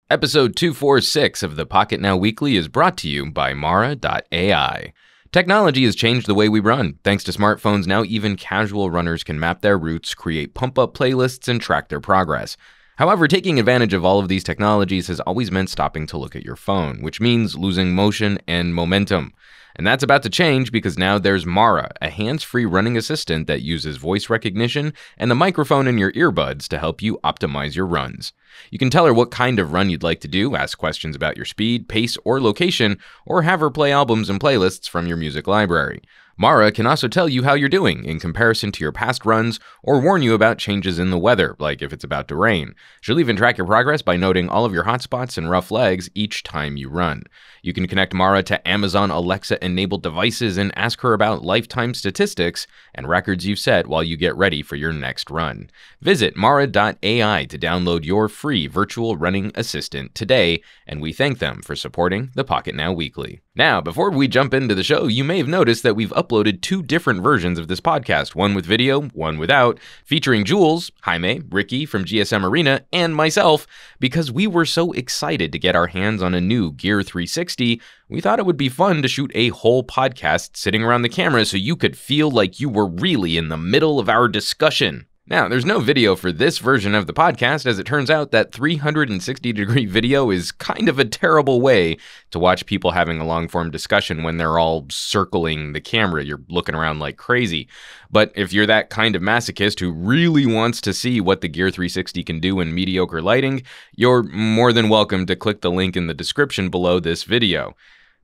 Episode 246 of the Pocketnow Weekly is brought to you by Mara.ai. Technology has changed the way we run. Thanks to smartphones, now even casual runners can map their routes, create pump-up playlists, and track their progress. However, taking advantage of all of these technologies has always meant stopping to look at your phone, which means losing motion and momentum. And that's about to change because now there's Mara, a hands-free running assistant that uses voice recognition and the microphone in your earbuds to help you optimize your runs. You can tell her what kind of run you'd like to do, ask questions about your speed, pace, or location, or have her play albums and playlists from your music library. Mara can also tell you how you're doing in comparison to your past runs or warn you about changes in the weather, like if it's about to rain. She'll even track your progress by noting all of your hotspots and rough legs each time you run. You can connect Mara to Amazon Alexa-enabled devices and ask her about lifetime statistics and records you've set while you get ready for your next run. Visit Mara.ai to download your free virtual running assistant today, and we thank them for supporting the Pocketnow Weekly. Now, before we jump into the show, you may have noticed that we've uploaded two different versions of this podcast, one with video, one without, featuring Jules, Jaime, Ricky from GSMArena, and myself. Because we were so excited to get our hands on a new Gear 360, we thought it would be fun to shoot a whole podcast sitting around the camera so you could feel like you were really in the middle of our discussion. Now, there's no video for this version of the podcast, as it turns out that 360-degree video is kind of a terrible way to watch people having a long-form discussion when they're all circling the camera. You're looking around like crazy. But if you're that kind of masochist who really wants to see what the Gear 360 can do in mediocre lighting, you're more than welcome to click the link in the description below this video.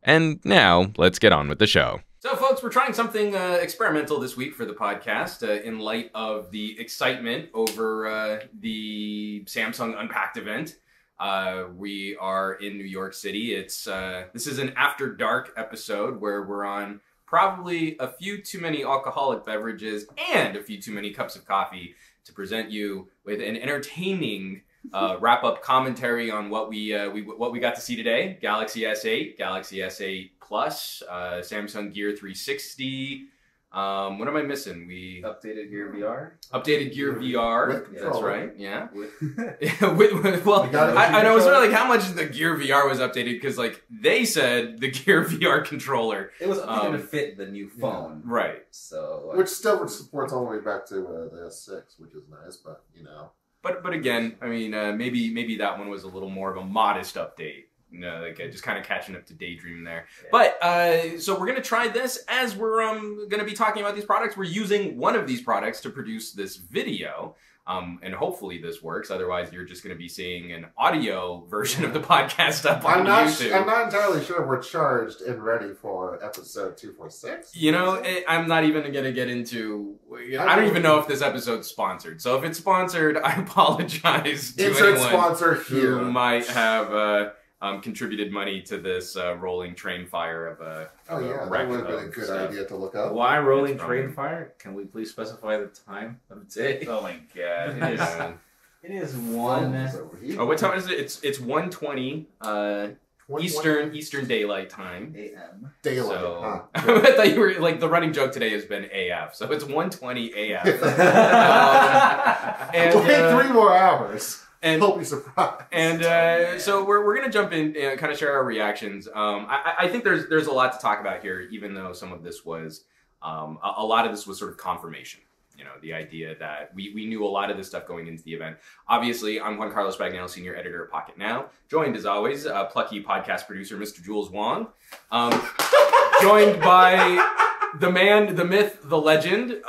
And now, let's get on with the show. So, folks, we're trying something experimental this week for the podcast in light of the excitement over the Samsung Unpacked event. We are in New York City. This is an After Dark episode where we're on probably a few too many alcoholic beverages and a few too many cups of coffee to present you with an entertaining wrap-up commentary on what we got to see today: Galaxy S8, Galaxy S8 Plus, Samsung Gear 360. What am I missing? We updated Gear VR. Updated Gear VR. Yeah, that's right. Yeah. Well, I was wondering like how much the Gear VR was updated because like they said the Gear VR controller. It was updated to fit the new phone. Yeah. Right. So which still supports all the way back to the S6, which is nice, but you know. But again, I mean, maybe that one was a little more of a modest update. You know, like just kind of catching up to Daydream there. Yeah. But so we're gonna try this as we're gonna be talking about these products. We're using one of these products to produce this video. And hopefully this works. Otherwise, you're just going to be seeing an audio version of the podcast up on YouTube. I'm not entirely sure we're charged and ready for episode 246. You know, I'm not even going to get into... I don't even know if this episode's sponsored. So if it's sponsored, I apologize to anyone sponsor here who might have contributed money to this rolling train fire of a... Oh yeah, that would have been a good idea to look up. Why rolling train fire? Can we please specify the time of day? Oh my god. It is one... Oh, what time is it? It's 1:20 Eastern Daylight Time. AM. Daylight, so, I thought you were, like, the running joke today has been AF. So it's 1:20 AF. And wait 3 more hours. And hope you're surprised. And so we're gonna jump in and kind of share our reactions. I think there's a lot to talk about here, even though some of this was a lot of this was sort of confirmation. You know, the idea that we knew a lot of this stuff going into the event. Obviously, I'm Juan Carlos Bagnell, senior editor at Pocketnow, joined as always plucky podcast producer Mr. Jules Wong, joined by the man, the myth, the legend,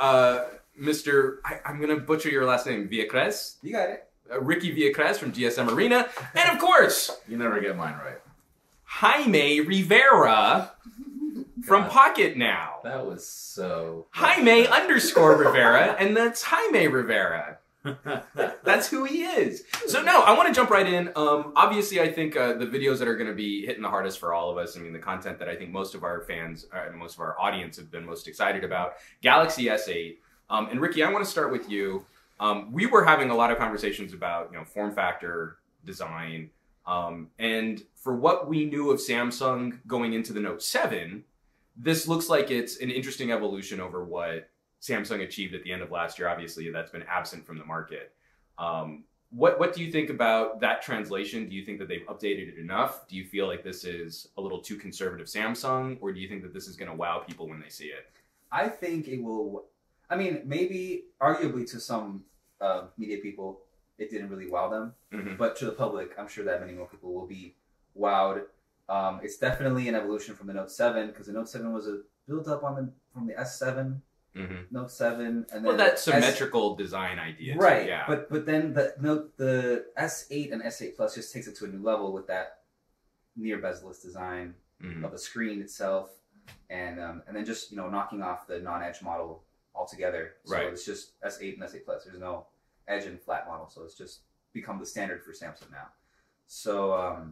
Mr. I'm gonna butcher your last name, Villacrez. You got it. Ricky Villacrez from GSMArena, and of course, you never get mine right, Jaime Rivera from Pocketnow. That was so... Jaime _Rivera, and that's Jaime Rivera. That's who he is. So no, I want to jump right in. Obviously, I think the videos that are going to be hitting the hardest for all of us, I mean, the content that I think most of our fans, most of our audience have been most excited about, Galaxy S8. And Ricky, I want to start with you. We were having a lot of conversations about, you know, form factor, design, and for what we knew of Samsung going into the Note 7, this looks like it's an interesting evolution over what Samsung achieved at the end of last year. Obviously, that's been absent from the market. What do you think about that translation? Do you think that they've updated it enough? Do you feel like this is a little too conservative Samsung, or do you think that this is going to wow people when they see it? I think it will. I mean, maybe arguably to some media people, it didn't really wow them, but to the public, I'm sure that many more people will be wowed. It's definitely an evolution from the Note 7 because the Note 7 was a build up on from the S7. Note 7, and then that symmetrical design idea, right? Too, yeah. But then the S8 and S8 Plus just takes it to a new level with that near bezel-less design of the screen itself, and then just knocking off the non-edge model altogether. So it's just S8 and S8 Plus. There's no edge and flat model, so it's just become the standard for Samsung now. So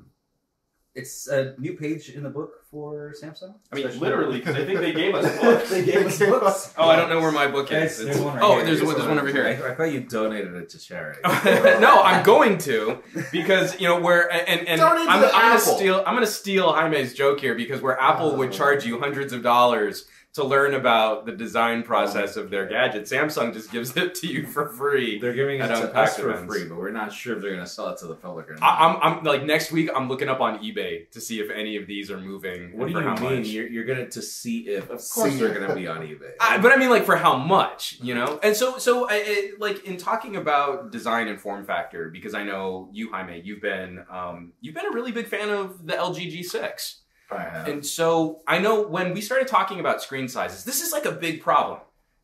it's a new page in the book for Samsung. I mean, literally, because I think they gave us books. They gave us books. Oh, I don't know where my book is. There's one right here. There's one over here. I thought you donated it to charity. No, I'm going to, because where and I'm gonna steal Jaime's joke here, because where Apple would charge you hundreds of dollars to learn about the design process of their gadget, Samsung just gives it to you for free. They're giving it to us for free, but we're not sure if they're going to sell it to the public or not. I'm like, next week I'm looking up on eBay to see if any of these are moving. What do you mean? You're going to see if? Of course they're going to be on eBay. But I mean, like, for how much, And so like, in talking about design and form factor, because I know you, Jaime, you've been a really big fan of the LG G6. And so I know when we started talking about screen sizes, this is like a big problem,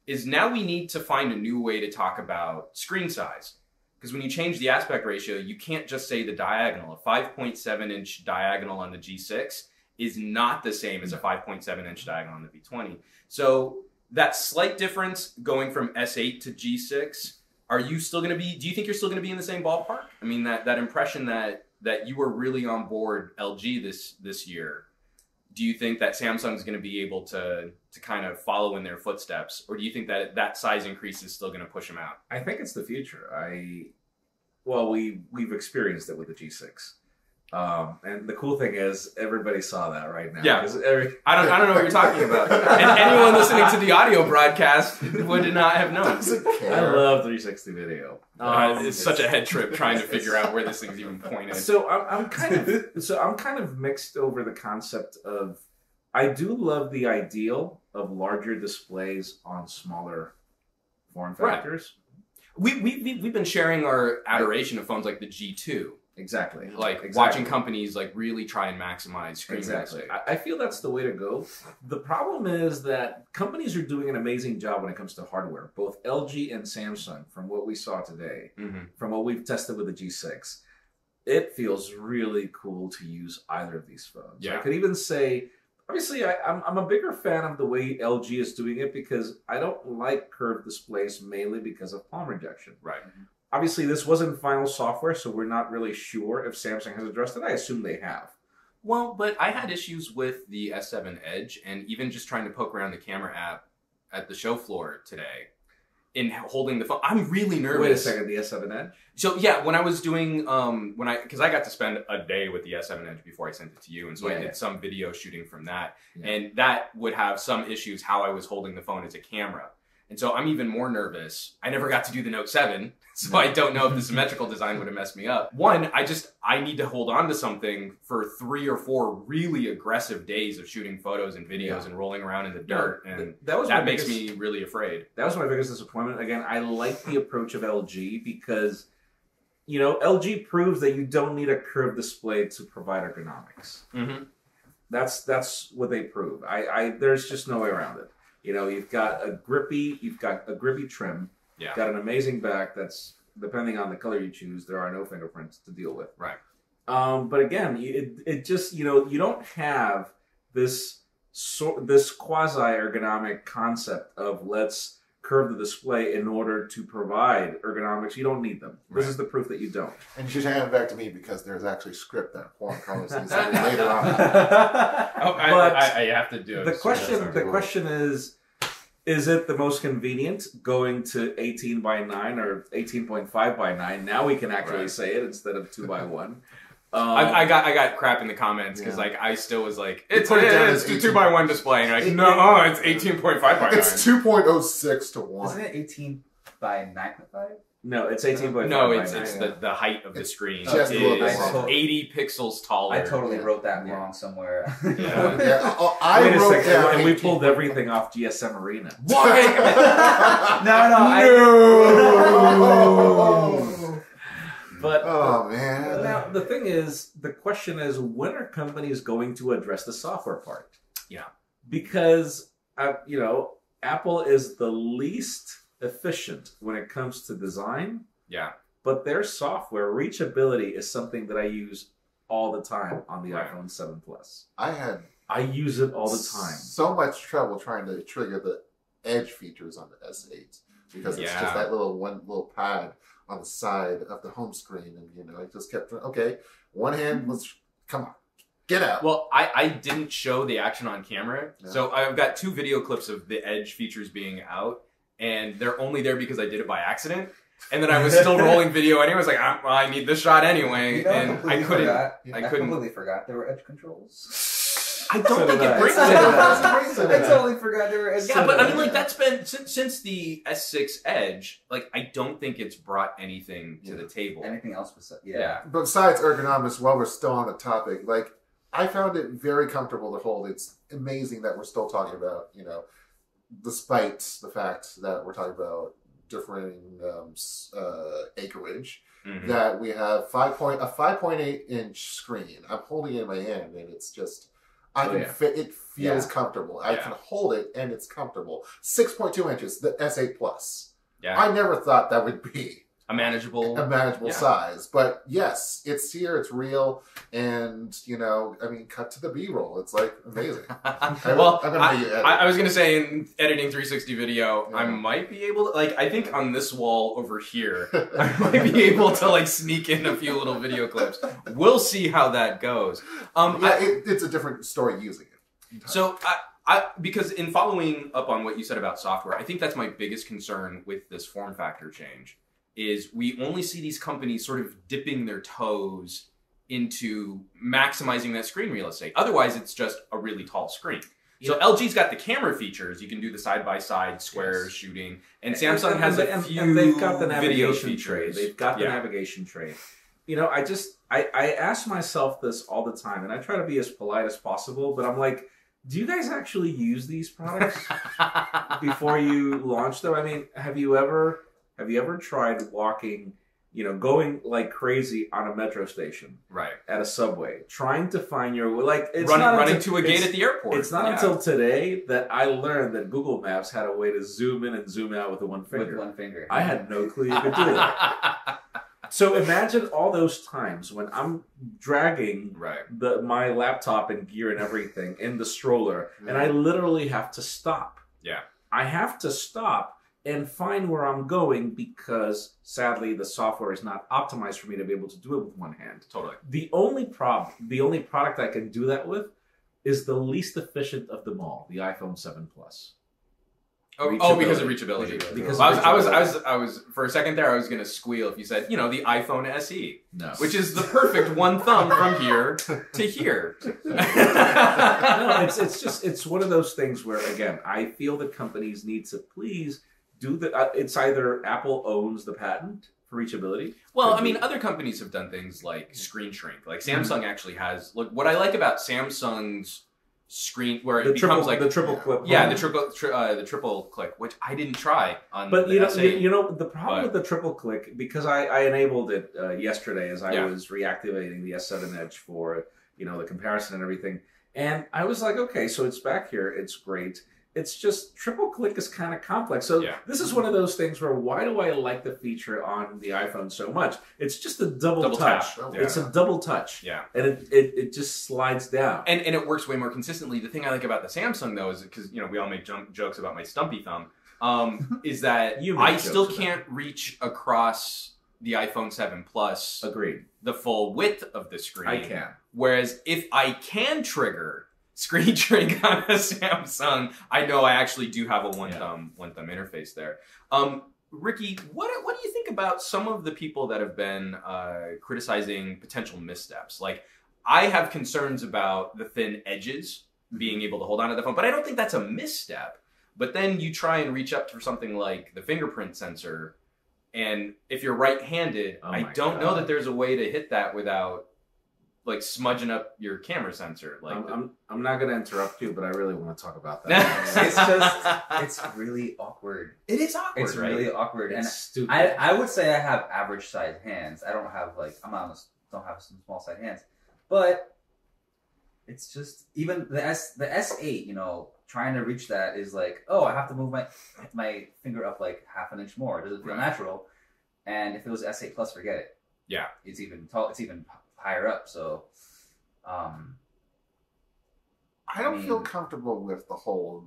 is now we need to find a new way to talk about screen size. Because when you change the aspect ratio, you can't just say the diagonal. A 5.7-inch diagonal on the G6 is not the same as a 5.7-inch diagonal on the V20. So that slight difference going from S8 to G6, do you think you're still going to be in the same ballpark? I mean, that impression that you were really on board LG this year, do you think that Samsung's going to be able to kind of follow in their footsteps, or do you think that size increase is still going to push them out? I think it's the future. We've experienced it with the G6, and the cool thing is everybody saw that right now. Yeah, I don't know what you're talking about, and anyone listening to the audio broadcast would not have known. I love 360 video. It's such a head trip trying to figure out where this thing's even pointed. So I'm kind of mixed over the concept of. I do love the ideal of larger displays on smaller form factors. Right. We've been sharing our adoration of phones like the G2. Exactly. Watching companies really try and maximize screen Exactly. real estate. I feel that's the way to go. The problem is that companies are doing an amazing job when it comes to hardware. Both LG and Samsung, from what we saw today, from what we've tested with the G6, it feels really cool to use either of these phones. Yeah. I could even say, obviously, I'm a bigger fan of the way LG is doing it because I don't like curved displays mainly because of palm rejection. Right. Obviously, this wasn't final software, so we're not really sure if Samsung has addressed it. I assume they have. Well, but I had issues with the S7 Edge, and even just trying to poke around the camera app at the show floor today in holding the phone. I'm really nervous. Wait a second, the S7 Edge? So yeah, when I was doing, because I got to spend a day with the S7 Edge before I sent it to you, and so I did some video shooting from that, and that would have some issues how I was holding the phone as a camera. And so I'm even more nervous. I never got to do the Note 7, so I don't know if the symmetrical design would have messed me up. One, I need to hold on to something for 3 or 4 really aggressive days of shooting photos and videos and rolling around in the dirt, and that makes me really afraid. That was my biggest disappointment. Again, I like the approach of LG because, LG proves that you don't need a curved display to provide ergonomics. That's what they prove. There's just no way around it. You've got a grippy trim. Yeah. You've got an amazing back that's, depending on the color you choose, there are no fingerprints to deal with. Right. But again, it just, you don't have this quasi-ergonomic concept of let's curve the display in order to provide ergonomics. You don't need them. This is the proof that you don't. And you should hand it back to me because there's actually script that Juan Carlos needs to do later on. I have to do it. The question is it the most convenient going to 18 by 9 or 18.5 by 9? Now we can actually say it instead of 2 by 1. I got crap in the comments because I still was like, it's the 2 by 1 display, and it's 18.5 by 9. It's 2.06 to 1. Isn't it 18 by 9.5? No, it's 18.5 No, by it's 9. the height of the screen just a little bit is smaller. 80 pixels taller. I totally wrote that wrong somewhere. Yeah. Yeah, I Wait a wrote second, down and we 18. pulled everything off GSMArena. No. But Oh man. now the thing is, the question is, when are companies going to address the software part? Yeah. Because Apple is the least efficient when it comes to design. Yeah. But their software reachability is something that I use all the time on the Right. iPhone 7 Plus. I use it all the time. so much trouble trying to trigger the edge features on the S8 because it's Yeah. just that little pad on the side of the home screen, and I just kept one hand, come on, get out. Well, I didn't show the action on camera, Yeah. so I've got 2 video clips of the Edge features being out, and they're only there because I did it by accident. And then I was still rolling video anyway. I was like, I need this shot anyway, and I couldn't. I completely forgot there were edge controls. I don't think did it I. brings So it. did I totally forgot there were edge Yeah, controls. but I mean, like that's been since the S6 Edge. Like, I don't think it's brought anything to the table. Anything else besides? Yeah. Besides ergonomics, while we're still on the topic, I found it very comfortable to hold. It's amazing that we're still talking about, despite the fact that we're talking about differing acreage, Mhm. that we have a 5.8-inch screen. I'm holding it in my hand, and it's just, it feels comfortable. I can hold it, and it's comfortable. 6.2 inches, the S8 Plus. Yeah. I never thought that would be A manageable size, but yes, it's here, it's real, and cut to the B-roll. It's amazing. Well, I'm gonna make you edit. I was gonna say in editing 360 video, Yeah. I might be able to I think on this wall over here, I might be able to sneak in a few little video clips. We'll see how that goes. It's a different story using it. So because in following up on what you said about software, I think that's my biggest concern with this form factor change. Is we only see these companies sort of dipping their toes into maximizing that screen real estate. Otherwise, it's just a really tall screen. So LG's got the camera features. You can do the side-by-side square shooting. And Samsung has a few and they've got the video navigation tray. features. They've got the navigation tray. I ask myself this all the time, and I try to be as polite as possible, but I'm like, do you guys actually use these products before you launch them? I mean, have you ever tried walking, going like crazy on a metro station, Right. at a subway, trying to find your way? It's running to a gate at the airport. It's not until today that I learned that Google Maps had a way to zoom in and zoom out with one finger. With one finger. I had no clue you could do that. So imagine all those times when I'm dragging my laptop and gear and everything in the stroller, and I literally have to stop. Yeah. I have to stop and find where I'm going because, sadly, the software is not optimized for me to be able to do it with one hand. Totally. The only product I can do that with is the least efficient of them all, the iPhone 7 Plus. Because of reachability. I was for a second there. I was going to squeal if you said, the iPhone SE, which is the perfect one thumb from here to here. No, it's one of those things where, again, I feel that companies need to please do it's either Apple owns the patent for reachability. Well, I mean, other companies have done things like screen shrink. Like Samsung actually has. Look, what I like about Samsung's screen where it becomes the triple clip. Yeah, the triple click, which I didn't try on. But the S8. the problem with the triple click, because I enabled it yesterday as I was reactivating the S7 Edge for the comparison and everything, and I was like, okay, so it's back here, it's great. It's just triple click is kind of complex. So this is one of those things where why do I like the feature on the iPhone so much? It's just a double touch. Tap. It's a double touch. Yeah. And it just slides down. And it works way more consistently. The thing I like about the Samsung though is because we all make jokes about my stumpy thumb. Is that I still can't reach across the iPhone 7 Plus. Agreed. The full width of the screen. I can. Whereas if I can trigger screen shrink on a Samsung, I know I actually do have a one thumb interface there. Ricky, what do you think about some of the people that have been criticizing potential missteps? Like, I have concerns about the thin edges being able to hold onto the phone, but I don't think that's a misstep. But then you try and reach up for something like the fingerprint sensor, And if you're right-handed, I don't know that there's a way to hit that without like smudging up your camera sensor. Like I'm not going to interrupt you, but I really want to talk about that. It's really awkward. It is awkward. It's really awkward. It's and stupid. I would say I have average sized hands. I don't have don't have some small sized hands, but it's just even the S8. You know, trying to reach that is like, oh, I have to move my finger up like half an inch more. It doesn't feel natural. And if it was S8 Plus, forget it. Yeah, it's even tall. It's even higher up. So, I don't feel comfortable with the whole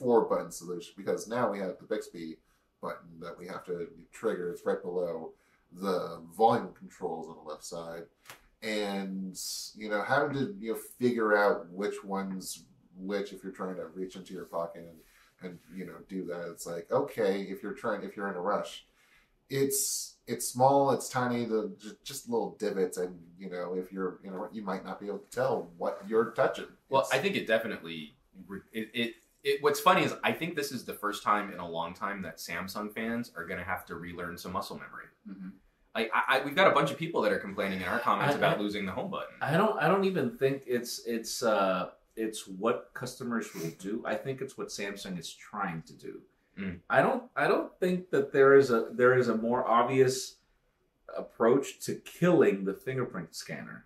4-button solution, because now we have the Bixby button that we have to trigger. It's right below the volume controls on the left side, and having to figure out which one's which if you're trying to reach into your pocket and do that. It's like, okay, if you're in a rush, it's small, it's tiny, just little divots, and if you're you might not be able to tell what you're touching. Well, I think it definitely what's funny is I think this is the first time in a long time that Samsung fans are going to have to relearn some muscle memory. Mm-hmm. We've got a bunch of people that are complaining in our comments about losing the home button. I don't even think it's what customers will do. I think it's what Samsung is trying to do. I don't think that there is a more obvious approach to killing the fingerprint scanner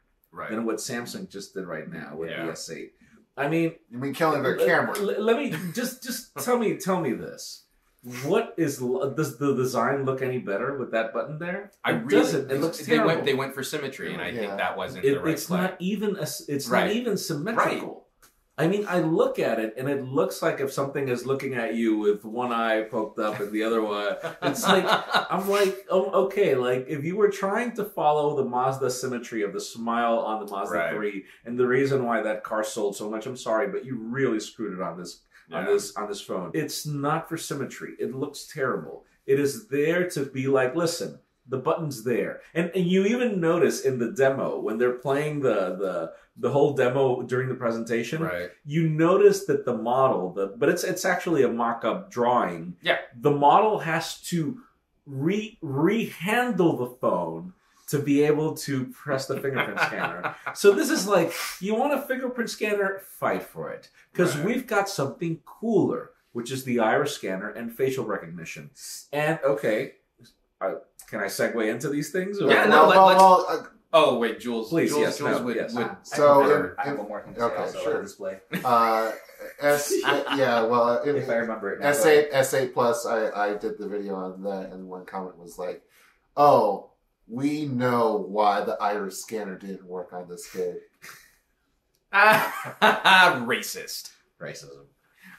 than what Samsung just did right now with the S8. I mean, you mean killing the camera? Let me just tell me this. Does the design look any better with that button there? It doesn't. It looks terrible. They went for symmetry, and I think that wasn't the right It's not even symmetrical. Right. I mean, I look at it, and it looks like if something is looking at you with one eye poked up and the other one, it's like, I'm like, oh, okay, like, if you were trying to follow the Mazda symmetry of the smile on the Mazda 3, and the reason why that car sold so much, I'm sorry, but you really screwed it on this phone. It's not for symmetry. It looks terrible. It is there to be like, listen, the button's there. And you even notice in the demo, when they're playing the whole demo during the presentation, you notice that the model, but it's actually a mock-up drawing. Yeah. The model has to re-handle the phone to be able to press the fingerprint scanner. So this is like, you want a fingerprint scanner? Fight for it. Because we've got something cooler, which is the iris scanner and facial recognition. And, okay, can I segue into these things? Or? Yeah, no, let's... Oh, wait, Jules. Please, Jules yes. So, I have one more thing to say also on the display. If I remember it now. S8 Plus, I did the video on that, and one comment was like, oh, we know why the iris scanner didn't work on this kid. Racism.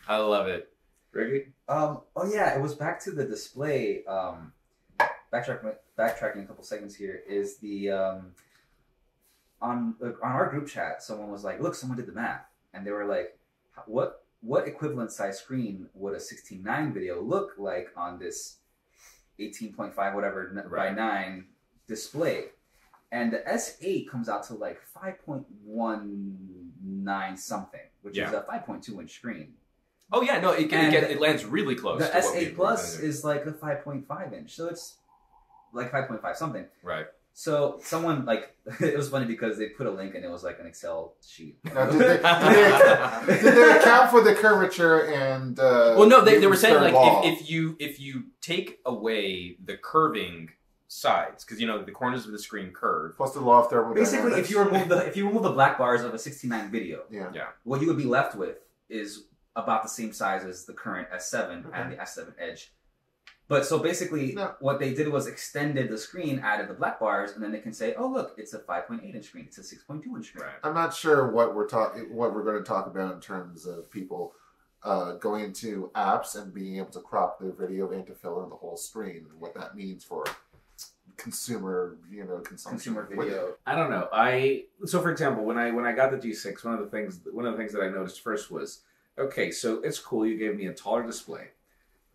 I love it. Ricky? It was back to the display. Backtracking a couple segments here is the on our group chat, someone was like, look, someone did the math, and they were like, what equivalent size screen would a 16:9 video look like on this 18.5 whatever by 9 display? And the S8 comes out to like 5.19 something, which is a 5.2 inch screen. Oh yeah, no, it lands really close. The S8 Plus is like a 5.5 inch, so it's like 5.5 something. Right. So someone it was funny because they put a link and it was like an Excel sheet. Now, did they account for the curvature and? Well, no, they were saying like if you take away the curving sides, because the corners of the screen curve. Plus the law of thermodynamics. Basically, if you remove the black bars of a 16:9 video, what you would be left with is about the same size as the current S7 and the S7 Edge. But so basically, what they did was extended the screen, added the black bars, and then they can say, "Oh, look, it's a 5.8 inch screen. It's a 6.2 inch screen." Right. I'm not sure what we're going to talk about in terms of people going into apps and being able to crop their video and to fill in the whole screen, and what that means for consumer, consumption. Consumer video. I don't know. So for example, when I got the G6, one of the things that I noticed first was, okay, so it's cool. You gave me a taller display.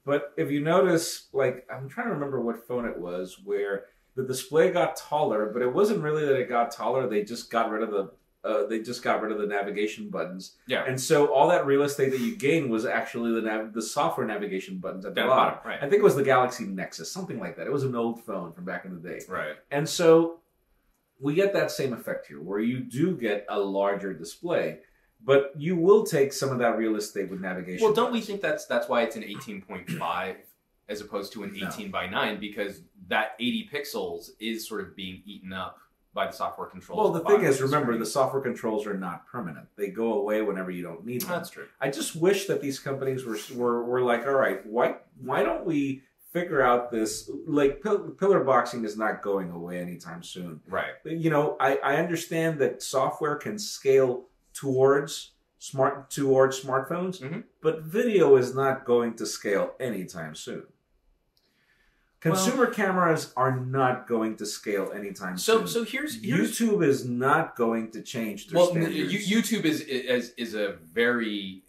But if you notice, I'm trying to remember what phone it was, where the display got taller, but it wasn't really that it got taller. They just got rid of they just got rid of the navigation buttons. Yeah. And so all that real estate that you gained was actually the software navigation buttons at the Down bottom. right. I think it was the Galaxy Nexus, something like that. It was an old phone from back in the day. Right. And so we get that same effect here, where you do get a larger display, but you will take some of that real estate with navigation. Well, don't we buttons. think that's why it's an 18.5 as opposed to an 18 by 9, because that 80 pixels is sort of being eaten up by the software controls. Well, the at bottom thing is, of remember, screen. the software controls are not permanent. They go away whenever you don't need them. That's true. I just wish that these companies were like, all right, why don't we figure out this, like, pillar boxing is not going away anytime soon. Right. You know, I understand that software can scale towards smartphones, but video is not going to scale anytime soon. Consumer cameras are not going to scale anytime soon. So here's YouTube is not going to change their standards. YouTube is a very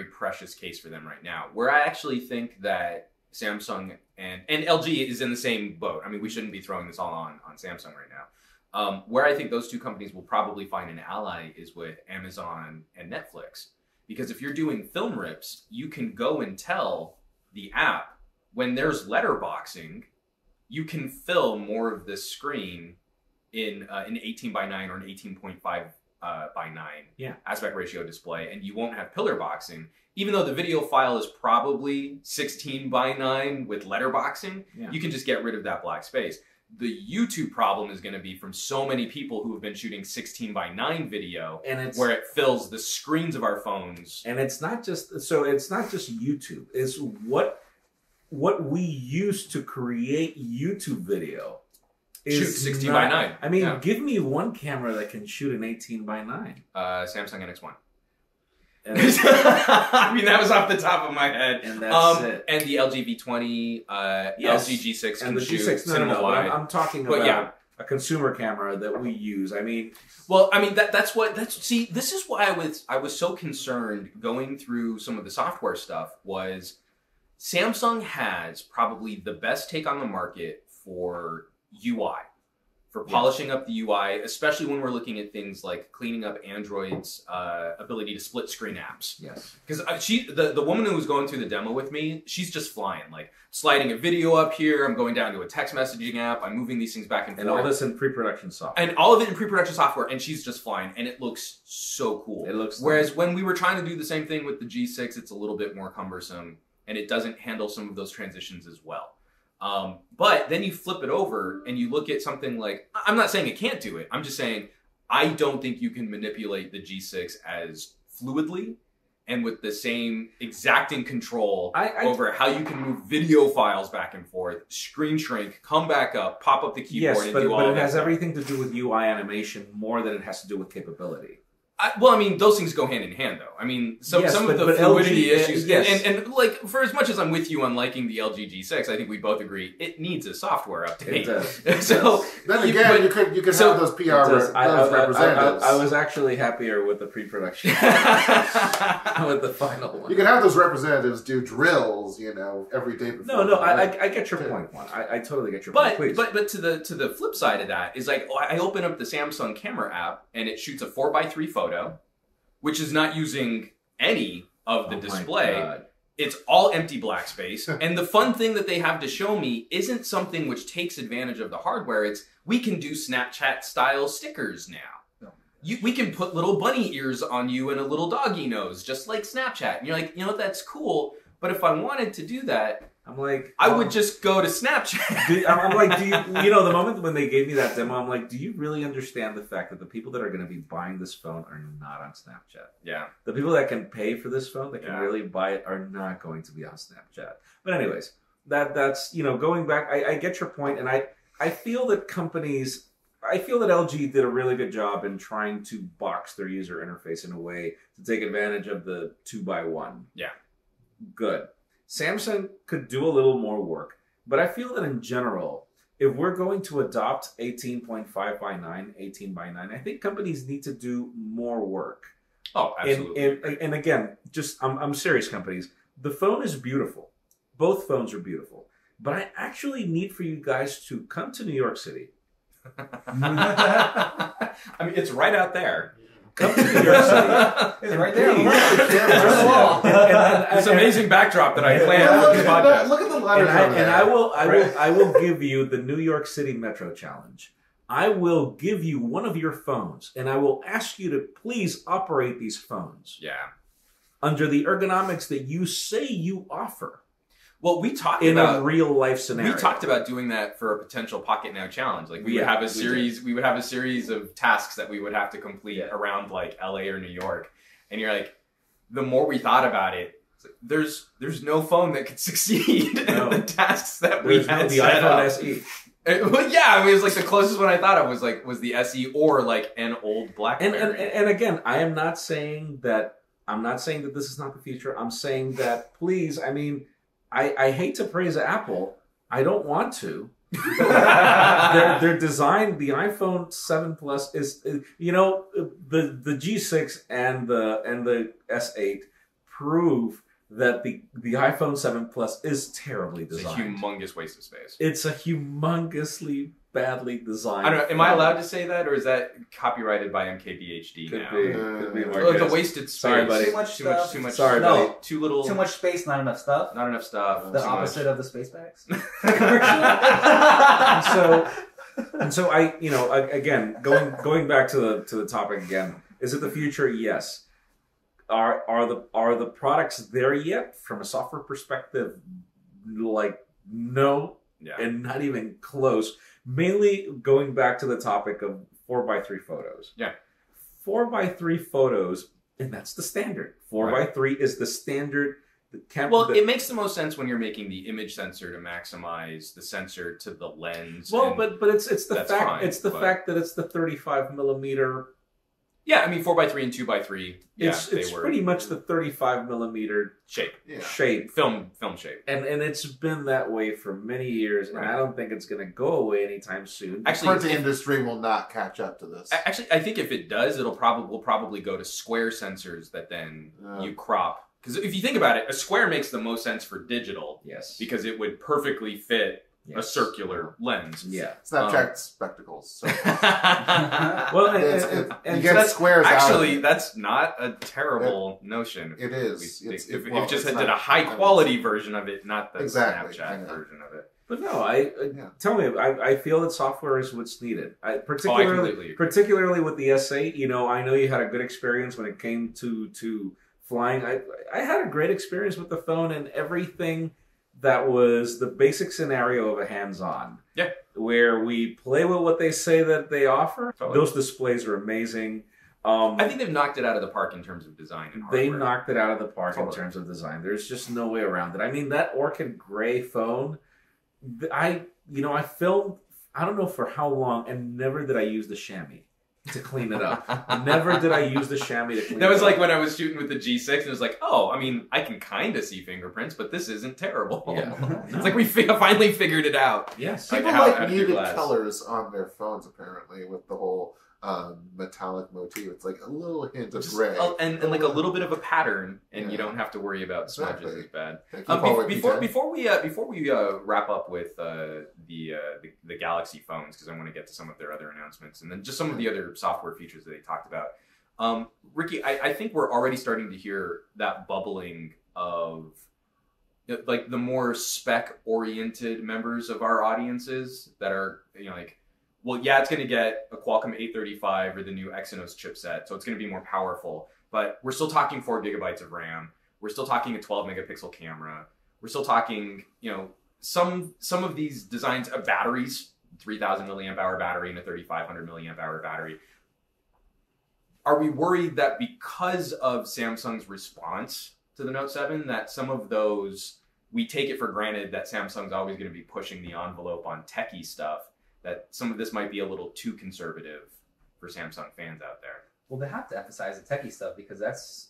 precious case for them right now. Where I actually think that Samsung and LG is in the same boat. I mean, we shouldn't be throwing this all on Samsung right now. Where I think those two companies will probably find an ally is with Amazon and Netflix. Because if you're doing film rips, you can go and tell the app, when there's letterboxing, you can fill more of the screen in an 18 by 9 or an 18.5 by 9 aspect ratio display, and you won't have pillar boxing. Even though the video file is probably 16 by 9 with letterboxing, you can just get rid of that black space. The YouTube problem is going to be from so many people who have been shooting 16 by 9 video, and where it fills the screens of our phones. And it's not just YouTube. It's what we use to create YouTube video. Shoot 16 by 9. I mean, give me one camera that can shoot an 18 by 9. Samsung NX1. I mean, that was off the top of my head. And that's it. And the LG V20, LG G6 and the G6. No. I'm talking about a consumer camera that we use. I mean, see, this is why I was so concerned going through some of the software stuff. Was Samsung has probably the best take on the market for UI, for polishing up the UI, especially when we're looking at things like cleaning up Android's ability to split screen apps. Yes. Because the woman who was going through the demo with me, she's just flying, like sliding a video up here, I'm going down to a text messaging app, I'm moving these things back and forth. And all this in pre-production software. And all of it in pre-production software, and she's just flying, and it looks so cool. It looks Whereas when we were trying to do the same thing with the G6, it's a little bit more cumbersome, and it doesn't handle some of those transitions as well. But then you flip it over and you look at something like, I'm not saying it can't do it. I'm just saying I don't think you can manipulate the G6 as fluidly and with the same exacting control over how you can move video files back and forth, screen shrink, come back up, pop up the keyboard, and do all but of it has that. everything to do with UI animation more than it has to do with capability. Well, I mean, those things go hand in hand, though. I mean, some of the fluidity issues, and like, for as much as I'm with you on liking the LG G6, I think we both agree it needs a software update. It does. So then again, you could have those PR representatives. I was actually happier with the pre-production, with the final one. You can have those representatives do drills, every day before. No, I get your point, Juan. I totally get your point. Please. But to the flip side of that is like, I open up the Samsung camera app and it shoots a 4:3 photo, which is not using any of the display. It's all empty black space. And the fun thing that they have to show me isn't something which takes advantage of the hardware. It's, we can do Snapchat style stickers now. We can put little bunny ears on you and a little doggy nose, just like Snapchat. And you're like, that's cool. But if I wanted to do that, I'm like, I would just go to Snapchat. I'm like, the moment when they gave me that demo, I'm like, do you really understand the fact that the people that are going to be buying this phone are not on Snapchat? Yeah. The people that can pay for this phone, that can really buy it, are not going to be on Snapchat. But anyways, that's, going back, I get your point, and I feel that LG did a really good job in trying to box their user interface in a way to take advantage of the 2x1. Yeah. Good. Samsung could do a little more work, but I feel that in general, if we're going to adopt 18.5 by 9, 18 by 9, I think companies need to do more work. Oh, absolutely. And again, I'm serious, companies. The phone is beautiful. Both phones are beautiful. But I actually need for you guys to come to New York City. I mean, it's right out there. Come to New York City. It's right there. This amazing backdrop that I planned Yeah, for this podcast. look at the letters over there. I will give you the New York City Metro Challenge. I will give you one of your phones, and I will ask you to please operate these phones. Yeah. Under the ergonomics that you say you offer. Well, we talked In about a real life scenario. We talked about doing that for a potential Pocketnow challenge. Like we would have a series. We would have a series of tasks that we would have to complete around like LA or New York. And you're like, the more we thought about it, it's like, there's no phone that could succeed in the tasks that we had the set iPhone up. SE. Well, yeah, I mean, it was like the closest one I thought of was the SE or like an old BlackBerry. And again, I'm not saying that this is not the future. I'm saying that please, I mean, I hate to praise Apple. I don't want to. their design, the iPhone 7 Plus is, the G6 and the S8 prove that the iPhone 7 Plus is terribly designed. It's a humongous waste of space. It's a humongously badly designed. I don't know. Am I allowed to say that, or is that copyrighted by MKBHD now? Could be. It's a wasted space. Sorry, buddy. Too much stuff. Too much. Sorry, no, buddy. Too little. Too much space, not enough stuff. Not enough stuff. The too opposite much. of the space bags. and so I, again, going back to the topic again, is it the future? Yes. Are the products there yet from a software perspective? Like, no, and not even close. Mainly going back to the topic of 4x3 photos. Yeah. 4x3 photos, and that's the standard. 4x3 is the standard. It makes the most sense when you're making the image sensor to maximize the sensor to the lens. Well, but it's the fact fine, fact that it's the 35 millimeter. Yeah, I mean 4x3 and 2x3. Yeah, it's pretty much the 35 millimeter shape. Shape. Film shape. And it's been that way for many years, and I don't think it's going to go away anytime soon. Actually, the industry will not catch up to this. Actually, I think if it does, we'll probably go to square sensors that then you crop. Because if you think about it, a square makes the most sense for digital. Yes. Because it would perfectly fit a circular lens. Yeah. Snapchat spectacles. So. Well, you get squares actually, that's not a terrible notion. It is. If you just did a high quality version of it, not the Exactly, Snapchat version of it. But no, tell me, I feel that software is what's needed. Completely agree. Particularly with the S8, I know you had a good experience when it came to flying. I had a great experience with the phone and everything that was the basic scenario of a hands-on. Yeah. Where we play with what they say that they offer. Totally. Those displays are amazing. I think they've knocked it out of the park in terms of design and hardware. They knocked it out of the park in terms of design. There's just no way around it. I mean, that Orchid Gray phone, I filmed, I don't know for how long, and never did I use the chamois to clean it up. Never did I use the chamois to clean it up. That was like when I was shooting with the G6, and it was like, I can kind of see fingerprints, but this isn't terrible. Yeah. It's like we finally figured it out. Yes. People how muted colors on their phones, apparently, with the whole metallic motif. It's like a little hint of gray. And like a little bit of a pattern, and you don't have to worry about smudges as bad. Before we wrap up with the Galaxy phones, because I want to get to some of their other announcements, and then just some of the other software features that they talked about. Ricky, I think we're already starting to hear that bubbling of like the more spec-oriented members of our audiences that are, well, yeah, it's going to get a Qualcomm 835 or the new Exynos chipset, so it's going to be more powerful. But we're still talking 4 gigabytes of RAM. We're still talking a 12 megapixel camera. We're still talking, some of these designs of batteries, 3,000 milliamp hour battery and a 3,500 milliamp hour battery. Are we worried that because of Samsung's response to the Note 7, that some of those, we take it for granted that Samsung's always going to be pushing the envelope on techie stuff, that some of this might be a little too conservative for Samsung fans out there? Well, they have to emphasize the techie stuff because that's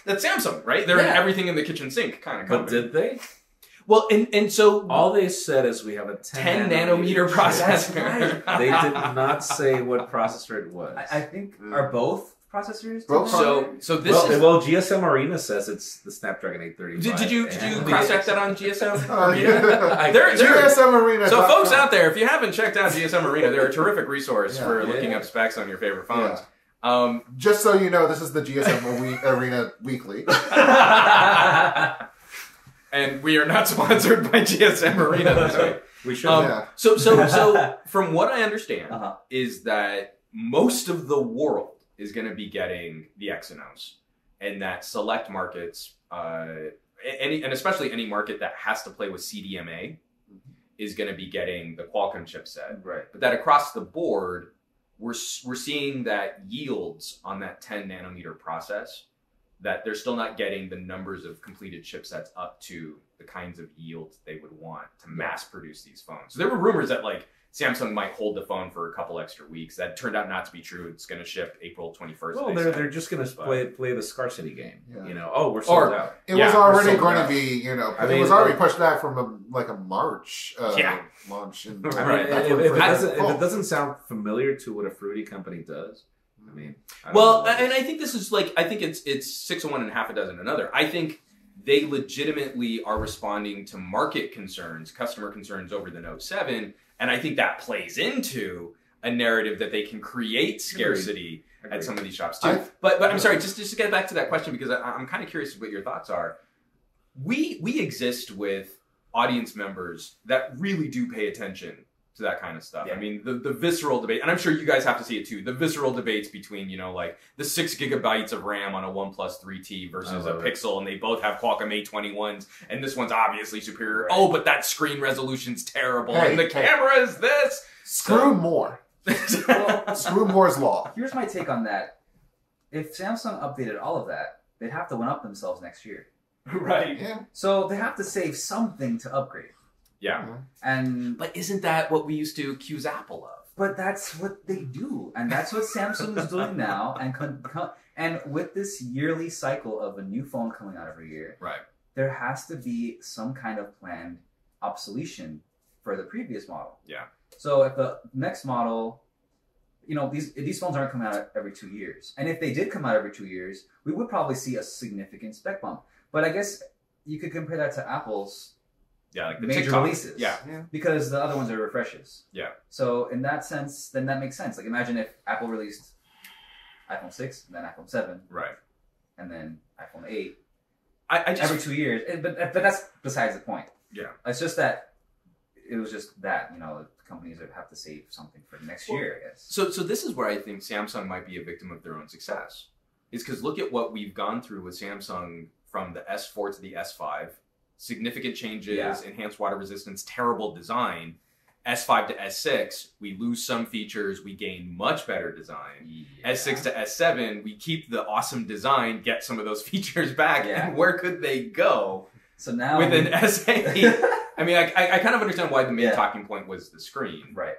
Samsung, right? They're an everything in the kitchen sink kind of company. But did they? Well, and so all they said is we have a 10 nanometer processor. Right. They did not say what processor it was. I think are both processors. Both So this well, is. well, GSMArena says it's the Snapdragon 835. Did you cross check that on GSM Oh, Arena? yeah. GSMArena. So folks out there, if you haven't checked out GSM Arena, they're a terrific resource Yeah. for looking up specs on your favorite phones. Just so you know, this is the GSM Arena Weekly. And we are not sponsored by GSM Arena this week. We should. So from what I understand Uh-huh. is that most of the world is going to be getting the Exynos, and that select markets, and especially any market that has to play with CDMA, is going to be getting the Qualcomm chipset. Right. But that across the board, we're seeing that yields on that 10 nanometer process, that they're still not getting the numbers of completed chipsets up to the kinds of yields they would want to mass produce these phones. So there were rumors that like Samsung might hold the phone for a couple extra weeks. That turned out not to be true. It's going to ship April 21st. Well, they're just going to play the scarcity game. Yeah. You know, oh, we're sold out. It was already going out. to be, you know, I it mean, was already pushed back from a March launch. And I mean, Right. if it doesn't sound familiar to what a fruity company does, I mean, I don't Well, know. and I think this is like, I think it's 6 of one and half a dozen another. I think they legitimately are responding to market concerns, customer concerns over the Note 7. And I think that plays into a narrative that they can create scarcity at some of these shops too. But I'm sorry, just to get back to that question, because I'm kind of curious what your thoughts are. We exist with audience members that really do pay attention to that kind of stuff. Yeah. I mean, the visceral debate, and I'm sure you guys have to see it too, the visceral debates between, you know, like the 6 gigabytes of RAM on a OnePlus 3T versus a Pixel, and they both have Qualcomm A21s, and this one's obviously superior. Right. Oh, but that screen resolution's terrible, Hey, and the camera is this. Screw more. Screw Moore's law. Here's my take on that. If Samsung updated all of that, they'd have to one up themselves next year. Right. Yeah. So they have to save something to upgrade. Yeah. And But isn't that what we used to accuse Apple of? but that's what they do, and that's what Samsung is doing now. And with this yearly cycle of a new phone coming out every year, Right. there has to be some kind of planned obsolescence for the previous model. Yeah. So if the next model, you know, these phones aren't coming out every 2 years, and if they did come out every 2 years, we would probably see a significant spec bump. But I guess you could compare that to Apple's Yeah, like the major TikTok. releases. Yeah. Because the other ones are refreshes. Yeah. So in that sense, then that makes sense. Like imagine if Apple released iPhone 6, and then iPhone 7, Right. and then iPhone 8 I just every 2 years. But that's besides the point. Yeah. It's just that it was just that, you know, companies would have to save something for next year, I guess. So this is where I think Samsung might be a victim of their own success. Is because look at what we've gone through with Samsung from the S4 to the S5. Significant changes, enhanced water resistance, terrible design. S5 to S6, we lose some features, we gain much better design. Yeah. S6 to S7, we keep the awesome design, get some of those features back, Yeah. and where could they go So now with an S8? I mean, I kind of understand why the main Yeah. talking point was the screen. right.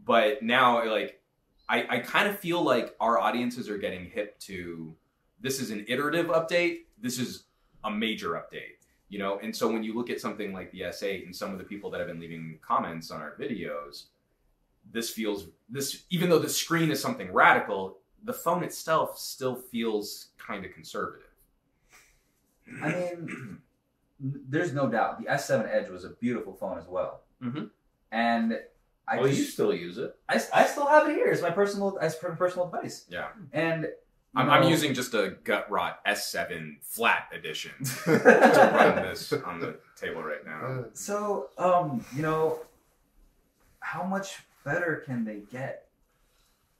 But now, like, I kind of feel like our audiences are getting hip to, this is an iterative update, this is a major update. You know, and so when you look at something like the S8 and some of the people that have been leaving comments on our videos, even though the screen is something radical, the phone itself still feels kind of conservative. I mean, there's no doubt the S7 Edge was a beautiful phone as well. Mm-hmm. And you still use it? I still have it here. It's my personal device. Yeah. And I'm using just a gut rot S7 flat edition to run this on the table right now. So, you know, how much better can they get?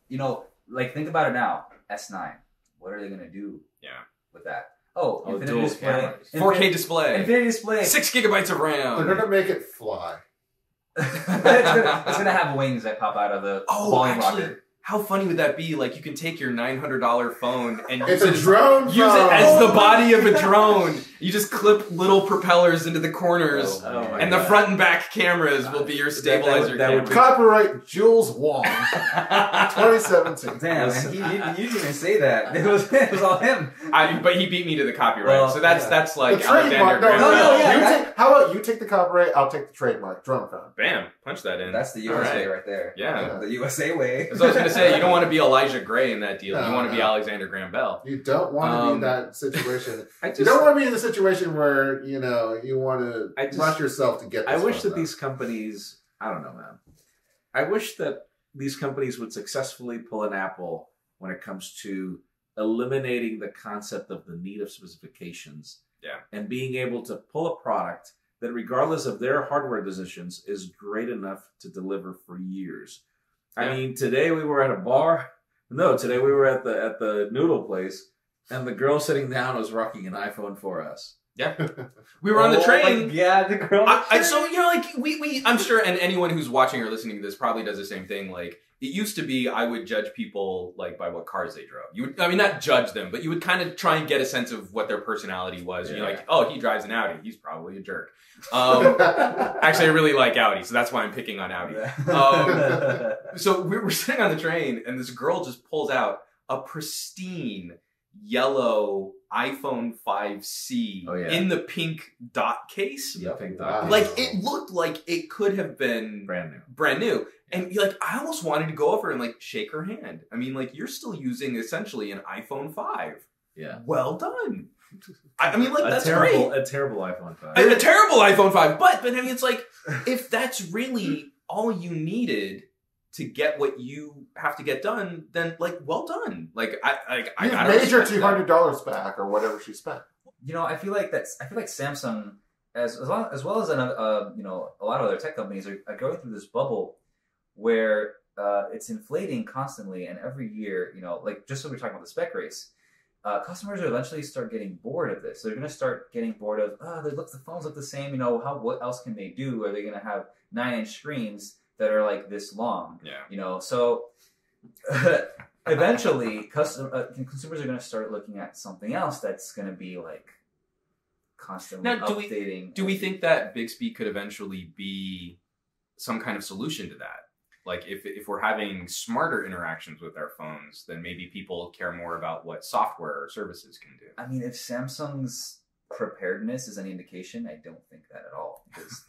You know, like think about it now. S9. What are they gonna do? Yeah. With that? Oh, infinity dual display, cameras. 4K display. infinity display. 6 gigabytes of RAM. They're gonna make it fly. it's gonna have wings that pop out of the volume rocket. How funny would that be? Like, you can take your $900 phone and It's use a drone Use it as the body of a drone. You just clip little propellers into the corners, Oh my and God. the front and back cameras will be your stabilizer that would camera. Copyright Jules Wong, 2017. Damn, and you didn't even say that. It was all him. But he beat me to the copyright, Well, so that's The like trademark. Alexander No, Graham no, Bell. yeah. How about you take the copyright? I'll take the trademark. Drone phone. Bam, punch that in. That's the All USA right. right there. Yeah. The USA way. As I was going to say, you don't want to be Elijah Gray in that deal. No, you want to be no. Alexander Graham Bell. You don't want to be in that situation. I You don't want to be in the situation where, you know, you want to rush yourself to get this I wish that phone these companies, I don't know, man. I wish that these companies would successfully pull an Apple when it comes to eliminating the concept of the need of specifications. Yeah. And being able to pull a product that, regardless of their hardware decisions, is great enough to deliver for years. Yeah. I mean, today we were at a bar. No, today we were at the noodle place, and the girl sitting down was rocking an iPhone 4S. Yeah. We were on the train. Yeah, the girl. So, you know, like, I'm sure, and anyone who's watching or listening to this probably does the same thing. Like, it used to be I would judge people, like, by what cars they drove. You would, I mean, not judge them, but you would kind of try and get a sense of what their personality was. Yeah. You're like, oh, he drives an Audi. He's probably a jerk. Actually, I really like Audi, so that's why I'm picking on Audi. So we were sitting on the train, and this girl just pulls out a pristine yellow iPhone 5C in the pink dot case. Yeah, pink Wow. dot. Like, it looked like it could have been brand new. And like, I almost wanted to go over and like shake her hand. I mean, like, you're still using essentially an iPhone 5. Yeah. Well done. I mean, like, that's great. A terrible iPhone 5. A terrible iPhone 5. But I mean, it's like, if that's really all you needed to get what you have to get done, then like, well done. Like, I got made your $200 back or whatever she spent. You know, I feel like Samsung, as well as another, you know, a lot of other tech companies are going through this bubble where it's inflating constantly, and every year, you know, like, just so we're talking about the spec race, customers will eventually start getting bored of this. They're going to start getting bored of, the phones look the same. You know, what else can they do? Are they going to have 9-inch screens that are like this long? Yeah. You know, so eventually, consumers are going to start looking at something else that's going to be like constantly updating. Do we think that Bixby could eventually be some kind of solution to that? Like, if we're having smarter interactions with our phones, then maybe people care more about what software or services can do. I mean, if Samsung's preparedness is any indication, I don't think that at all, because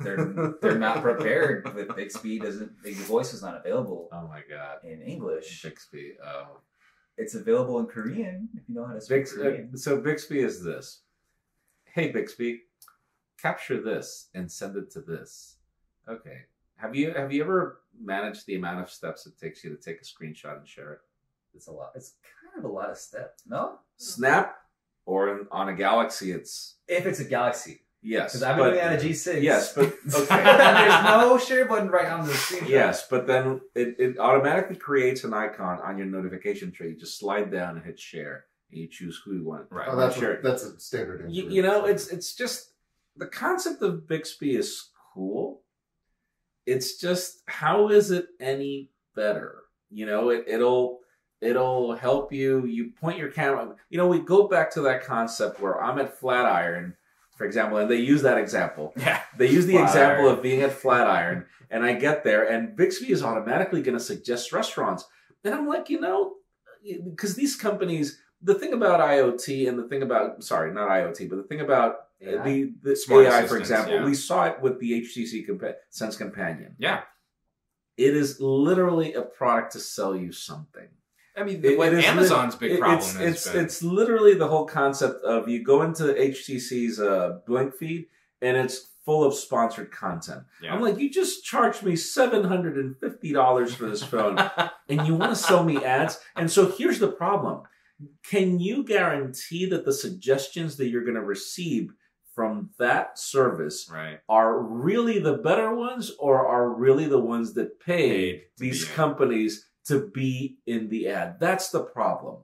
they're not prepared with Bixby. The voice is not available. Oh my god! In English, Bixby. Oh, it's available in Korean if you know how to speak Korean. So Bixby is this. Hey Bixby, capture this and send it to this. Okay. Have you ever managed the amount of steps it takes you to take a screenshot and share it? It's a lot. It's kind of a lot of steps. No. Snap, or on a Galaxy, it's if it's a Galaxy. Yes, because I've been doing that on a G6. Yes, but okay. There's no share button right on the screen. Yes, but then it automatically creates an icon on your notification tree. You just slide down and hit share, and you choose who you want. Right. Oh, that's a standard. You know, it's just the concept of Bixby is cool. It's just, how is it any better? You know, it'll help you. You point your camera. You know, we go back to that concept where I'm at Flatiron, for example, and they use that example. Yeah. They use the example of being at Flatiron, and I get there, and Bixby is automatically going to suggest restaurants. And I'm like, you know, because these companies, the thing about IoT and the thing about, sorry, not IoT, but the thing about the Smart AI, for example, yeah. we saw it with the HTC Sense Companion. Yeah. It is literally a product to sell you something. I mean, Amazon's big problem it's literally the whole concept of you go into HTC's Blink feed and it's full of sponsored content. Yeah. I'm like, you just charged me $750 for this phone and you want to sell me ads? And so here's the problem. Can you guarantee that the suggestions that you're going to receive from that service are really the better ones, or are really the ones that paid these companies to be in the ad? That's the problem.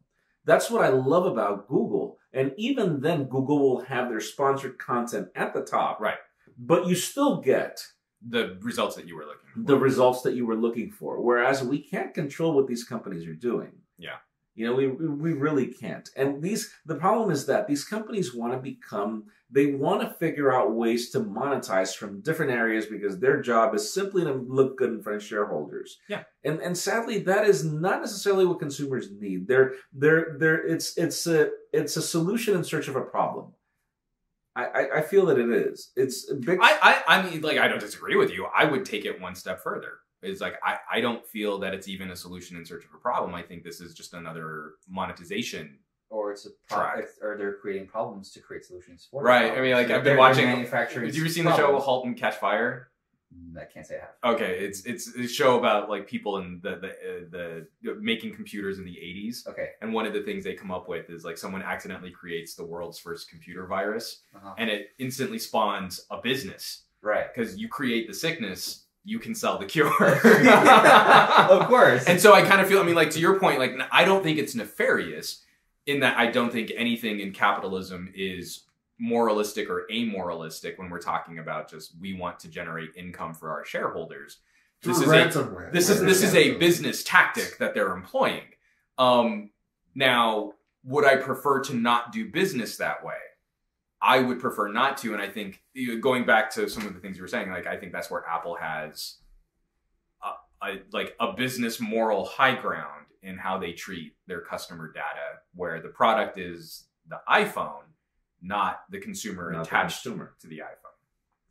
That's what I love about Google. And even then, Google will have their sponsored content at the top. Right. But you still get the results that you were looking for. The results that you were looking for. Whereas we can't control what these companies are doing. Yeah. You know, we really can't. And the problem is that these companies want to they want to figure out ways to monetize from different areas because their job is simply to look good in front of shareholders. Yeah. And sadly, that is not necessarily what consumers need. It's a solution in search of a problem. I feel that it is. It's big. I mean, like, I don't disagree with you. I would take it one step further. Is like, I don't feel that it's even a solution in search of a problem. I think this is just another monetization. Or it's or they're creating problems to create solutions for. Right. I mean, like, I've been watching. Manufacturing. Have you ever seen the show *Halt and Catch Fire*? I can't say I have. Okay, it's a show about like people in the making computers in the 80s. Okay. And one of the things they come up with is like someone accidentally creates the world's first computer virus, and it instantly spawns a business. Right. Because you create the sickness, you can sell the cure. Of course. And so I kind of feel, I mean, like, to your point, like, I don't think it's nefarious in that I don't think anything in capitalism is moralistic or amoralistic when we're talking about just we want to generate income for our shareholders. This is a business tactic that they're employing. Now, would I prefer to not do business that way? I would prefer not to, and I think, going back to some of the things you were saying, like, I think that's where Apple has a business moral high ground in how they treat their customer data, where the product is the iPhone, not the consumer attached to the iPhone.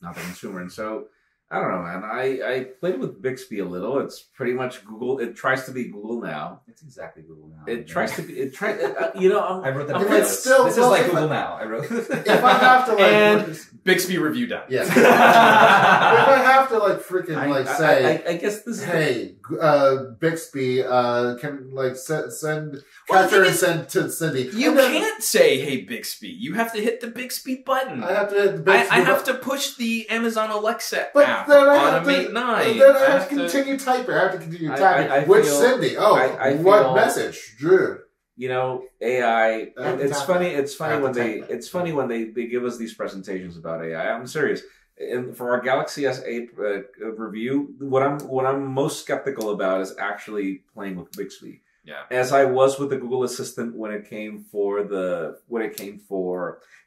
Not the consumer. And so, I don't know, man. I played with Bixby a little. It's pretty much Google. It tries to be Google Now. It's exactly Google Now. It tries to be. It try. You know, I wrote that. This is like Google Now. I wrote. If I have to, like, and Bixby review done. Yeah. If I have to, like, freaking say, I guess this is. Hey, Bixby, can, like, send Catcher and send to Cindy. You can't say, "Hey, Bixby." You have to hit the Bixby button. I have to hit the Bixby. I have to push the Amazon Alexa but app then I on have a Mate to, 9. Then I have to continue typing. I have to continue typing. Which Cindy? Oh, what message? Drew. You know, AI. It's funny when they give us these presentations about AI. I'm serious. And for our Galaxy S8 review, what I'm most skeptical about is actually playing with Bixby. Yeah. As I was with the Google Assistant when it came for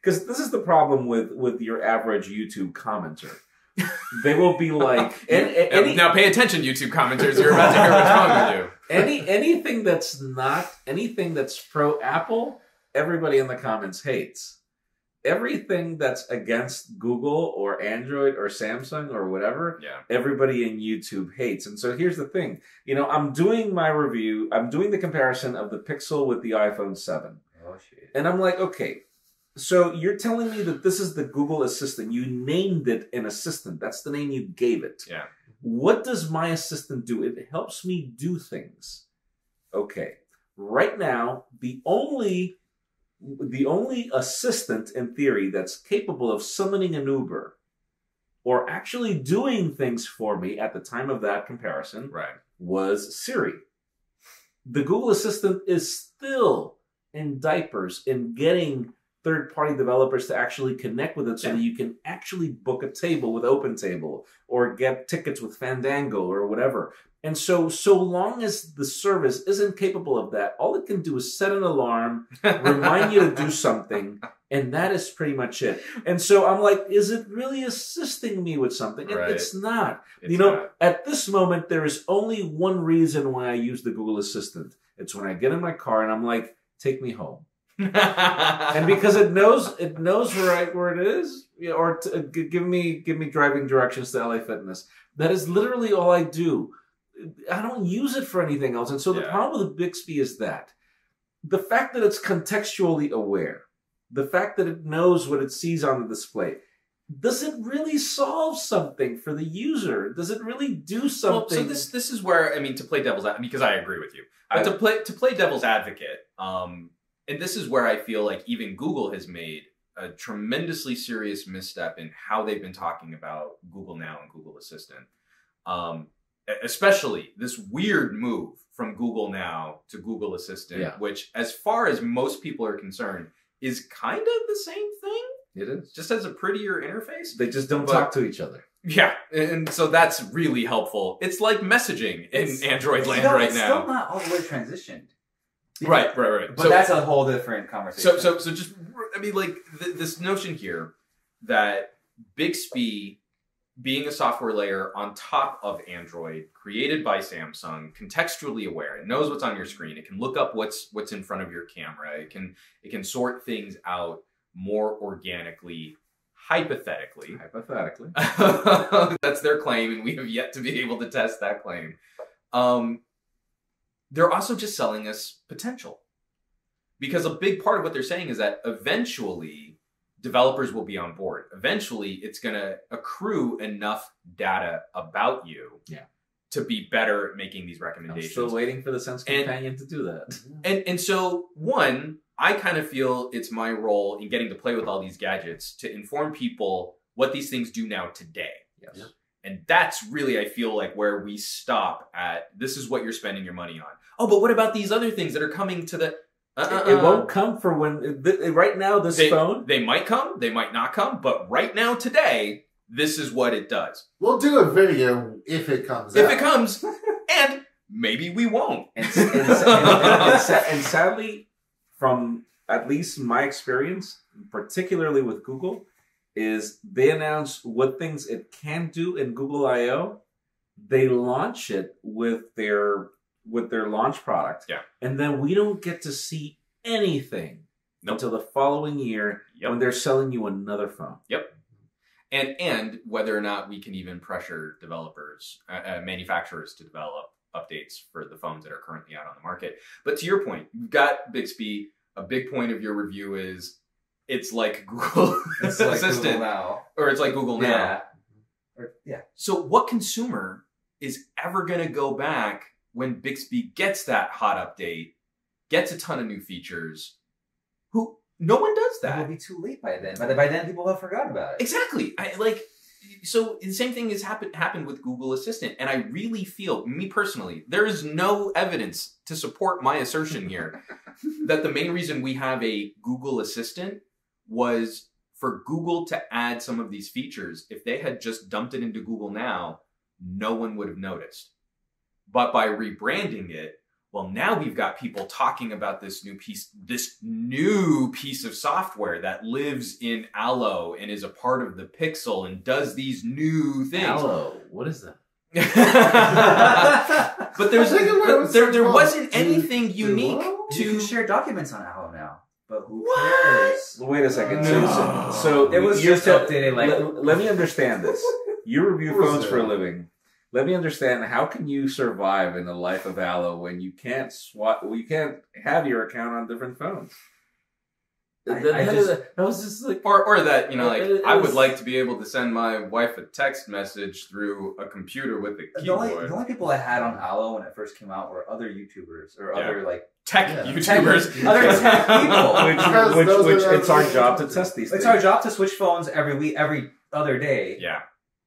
because this is the problem with your average YouTube commenter. They will be like, now pay attention, YouTube commenters. You're about to hear what's wrong with you. Anything that's pro Apple, everybody in the comments hates. Everything that's against Google or Android or Samsung or whatever, everybody in YouTube hates. And so here's the thing. You know, I'm doing my review. I'm doing the comparison of the Pixel with the iPhone 7. Oh, shit. And I'm like, okay, so you're telling me that this is the Google Assistant. You named it an assistant. That's the name you gave it. Yeah. What does my assistant do? It helps me do things. Okay. Right now, the only assistant in theory that's capable of summoning an Uber or actually doing things for me at the time of that comparison was Siri. The Google Assistant is still in diapers in getting third-party developers to actually connect with it so that you can actually book a table with OpenTable or get tickets with Fandango or whatever. And so long as the service isn't capable of that, all it can do is set an alarm, remind you to do something, and that is pretty much it. And so I'm like, is it really assisting me with something? And it's not. At this moment, there is only one reason why I use the Google Assistant. It's when I get in my car and I'm like, take me home. And because it knows where it is, or give me driving directions to LA Fitness. That is literally all I do. I don't use it for anything else. And so the problem with Bixby is that the fact that it's contextually aware, the fact that it knows what it sees on the display, does it really solve something for the user? Does it really do something? Well, so this is where, I mean, to play devil's advocate, because I agree with you. To play devil's advocate, and this is where I feel like even Google has made a tremendously serious misstep in how they've been talking about Google Now and Google Assistant. Especially this weird move from Google Now to Google Assistant, which, as far as most people are concerned, is kind of the same thing. It is. Just has a prettier interface. They just don't talk to each other. Yeah, and so that's really helpful. It's like messaging in Android land right it's now. It's still not all the way transitioned. Right. But that's a whole different conversation. So just, I mean, like, this notion here that Bixby, being a software layer on top of Android, created by Samsung, contextually aware, it knows what's on your screen, it can look up what's in front of your camera, it can sort things out more organically. hypothetically, that's their claim, and we have yet to be able to test that claim. They're also just selling us potential. Because a big part of what they're saying is that eventually developers will be on board. Eventually, it's going to accrue enough data about you to be better at making these recommendations. I'm still waiting for the Sense Companion to do that. And so, one, I kind of feel it's my role in getting to play with all these gadgets to inform people what these things do now today. Yes. Yeah. And that's really, I feel like, where we stop at, this is what you're spending your money on. Oh, but what about these other things that are coming to the... It won't come for when... right now, this phone... They might come, they might not come, but right now, today, this is what it does. We'll do a video if it comes out. If it comes, and maybe we won't. And sadly, from at least my experience, particularly with Google, is they announce what things it can do in Google I/O. They launch it with their launch product. Yeah. And then we don't get to see anything until the following year when they're selling you another phone. Yep. And whether or not we can even pressure developers, manufacturers to develop updates for the phones that are currently out on the market. But to your point, you've got Bixby. A big point of your review is it's like Google Assistant. Google Now. Or it's like Google Now. Yeah. So what consumer is ever going to go back when Bixby gets that hot update, gets a ton of new features? No one does that. It will be too late by then. By then, people have forgotten about it. Exactly. So the same thing has happened with Google Assistant. And I really feel, me personally, there is no evidence to support my assertion here that the main reason we have a Google Assistant was for Google to add some of these features. If they had just dumped it into Google Now, no one would have noticed. But by rebranding it, well, now we've got people talking about this new piece of software that lives in Allo and is a part of the Pixel and does these new things. Allo, what is that? But there wasn't anything unique You can to share documents on Allo now. But who cares? Well, wait a second. No. So It was just updated. Let me understand this. You review phones for a living. Let me understand, how can you survive in the life of Allo when you can't have your account on different phones? That was just like... Or that, I would was- like to be able to send my wife a text message through a computer with a The only keyboard. people I had on Allo when it first came out were other YouTubers or other Tech Yeah. YouTubers. other tech people. which it's our job to test these It's things. our job to switch phones every other day. Yeah.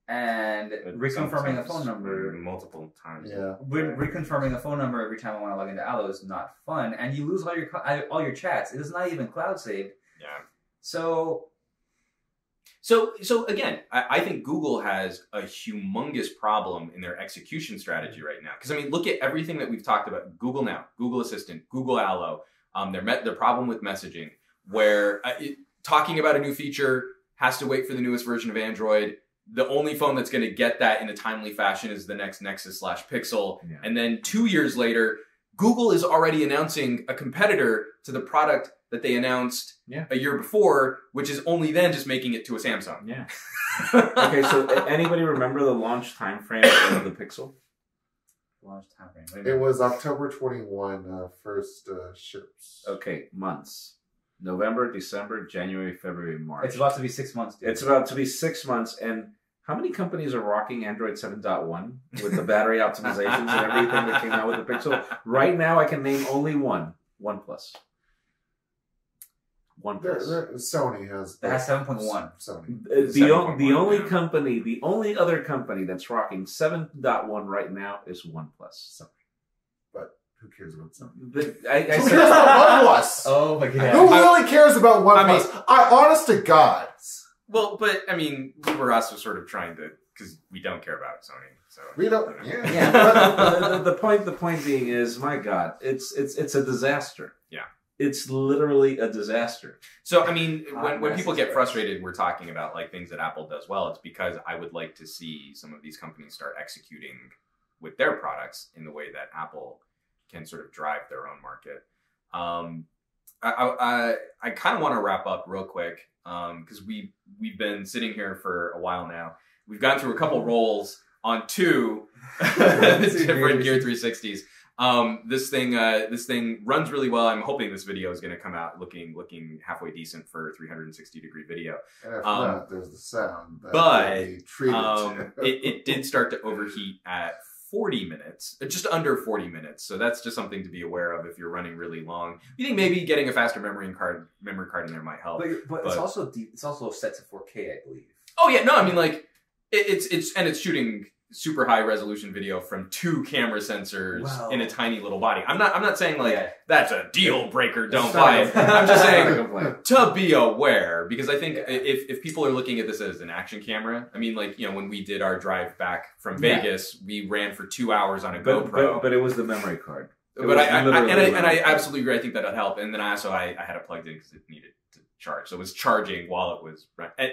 And reconfirming a phone number. Multiple times. Yeah. Reconfirming a phone number every time I want to log into Allo is not fun, and you lose all your chats. It is not even cloud saved. Yeah. So again, I think Google has a humongous problem in their execution strategy right now. Because look at everything that we've talked about: Google Now, Google Assistant, Google Allo. Their problem with messaging, where talking about a new feature has to wait for the newest version of Android. The only phone that's going to get that in a timely fashion is the next Nexus/Pixel. Yeah. And then 2 years later, Google is already announcing a competitor to the product that they announced a year before, which is only then just making it to a Samsung. Yeah. Okay, so anybody remember the launch time frame of the Pixel? launch time frame. It was October 21, first ships. Okay, months. November, December, January, February, March. It's about to be 6 months, dude. It's about to be 6 months, and how many companies are rocking Android 7.1 with the battery optimizations and everything that came out with the Pixel? Right now, I can name only one. OnePlus. Sony has... It has 7.1. Sony. The only other company that's rocking 7.1 right now is OnePlus. But who cares about Sony? Who Who cares about OnePlus? Oh my god. Who really cares about OnePlus? Honest to God. Well, but I mean, we were also sort of trying to, because we don't care about Sony, so We don't. Yeah, but the point being is, my God, it's a disaster. Yeah. It's literally a disaster. So, I mean, when people get frustrated, we're talking about like things that Apple does well. It's because I would like to see some of these companies start executing with their products in the way that Apple can sort of drive their own market. I kind of want to wrap up real quick because we've been sitting here for a while now. We've gone through a couple rolls on two different Gear 360s. This thing runs really well. I'm hoping this video is going to come out looking halfway decent for 360-degree video. And if not, there's the sound. But treated. it did start to overheat at 40 minutes, just under 40 minutes. So that's just something to be aware of if you're running really long. You think maybe getting a faster memory card in there might help. But it's also set to 4K, I believe. Oh yeah, no, I mean like it's shooting super high resolution video from 2 camera sensors in a tiny little body. I'm not saying like that's a deal breaker, don't buy it. I'm just saying to be aware, because I think if people are looking at this as an action camera, I mean like, you know, when we did our drive back from Vegas, we ran for 2 hours on a GoPro. But it was the memory card. But I absolutely agree. I think that'll help. And then I had it plugged in because it needed to charge. So it was charging while it was running.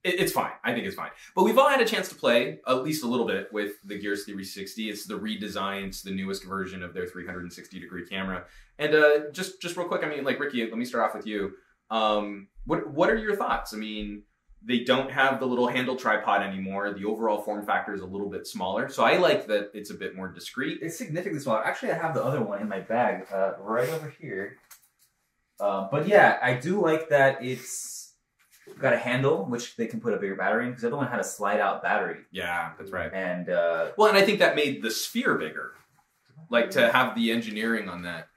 It's fine. I think it's fine. But we've all had a chance to play at least a little bit with the Gears 360. It's the redesign. It's the newest version of their 360-degree camera. And just real quick, I mean, like, Ricky, let me start off with you. What are your thoughts? I mean, they don't have the little handle tripod anymore. The overall form factor is a little bit smaller. So I like that it's a bit more discreet. It's significantly smaller. Actually, I have the other one in my bag right over here. But yeah, I do like that it's got a handle, which they can put a bigger battery in, because the other one had a slide-out battery. Yeah, that's right. And well, and I think that made the sphere bigger. Like, to have the engineering on that.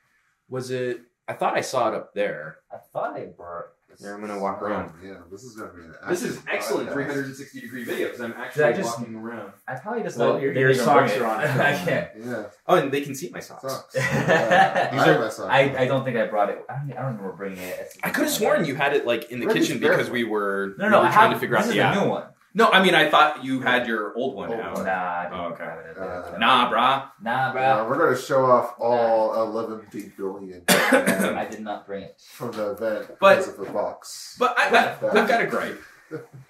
Was it? I thought I saw it up there. I thought I brought. Here, I'm gonna walk around. Yeah, this is gonna be an This is excellent 360-degree video because I'm actually walking around. I probably just your socks are on. I can't. Yeah. Oh, and they can see my socks. I don't think I brought it. I don't remember bringing it. I could have sworn you had it like in the kitchen because we were trying to figure out the app. New one. No, I mean I thought you had your old one out. Nah, I didn't okay. have it. Nah, brah. Nah, brah. We're gonna show off all 11 billion I did not bring it from the event But- because of the box. But I've got a gripe.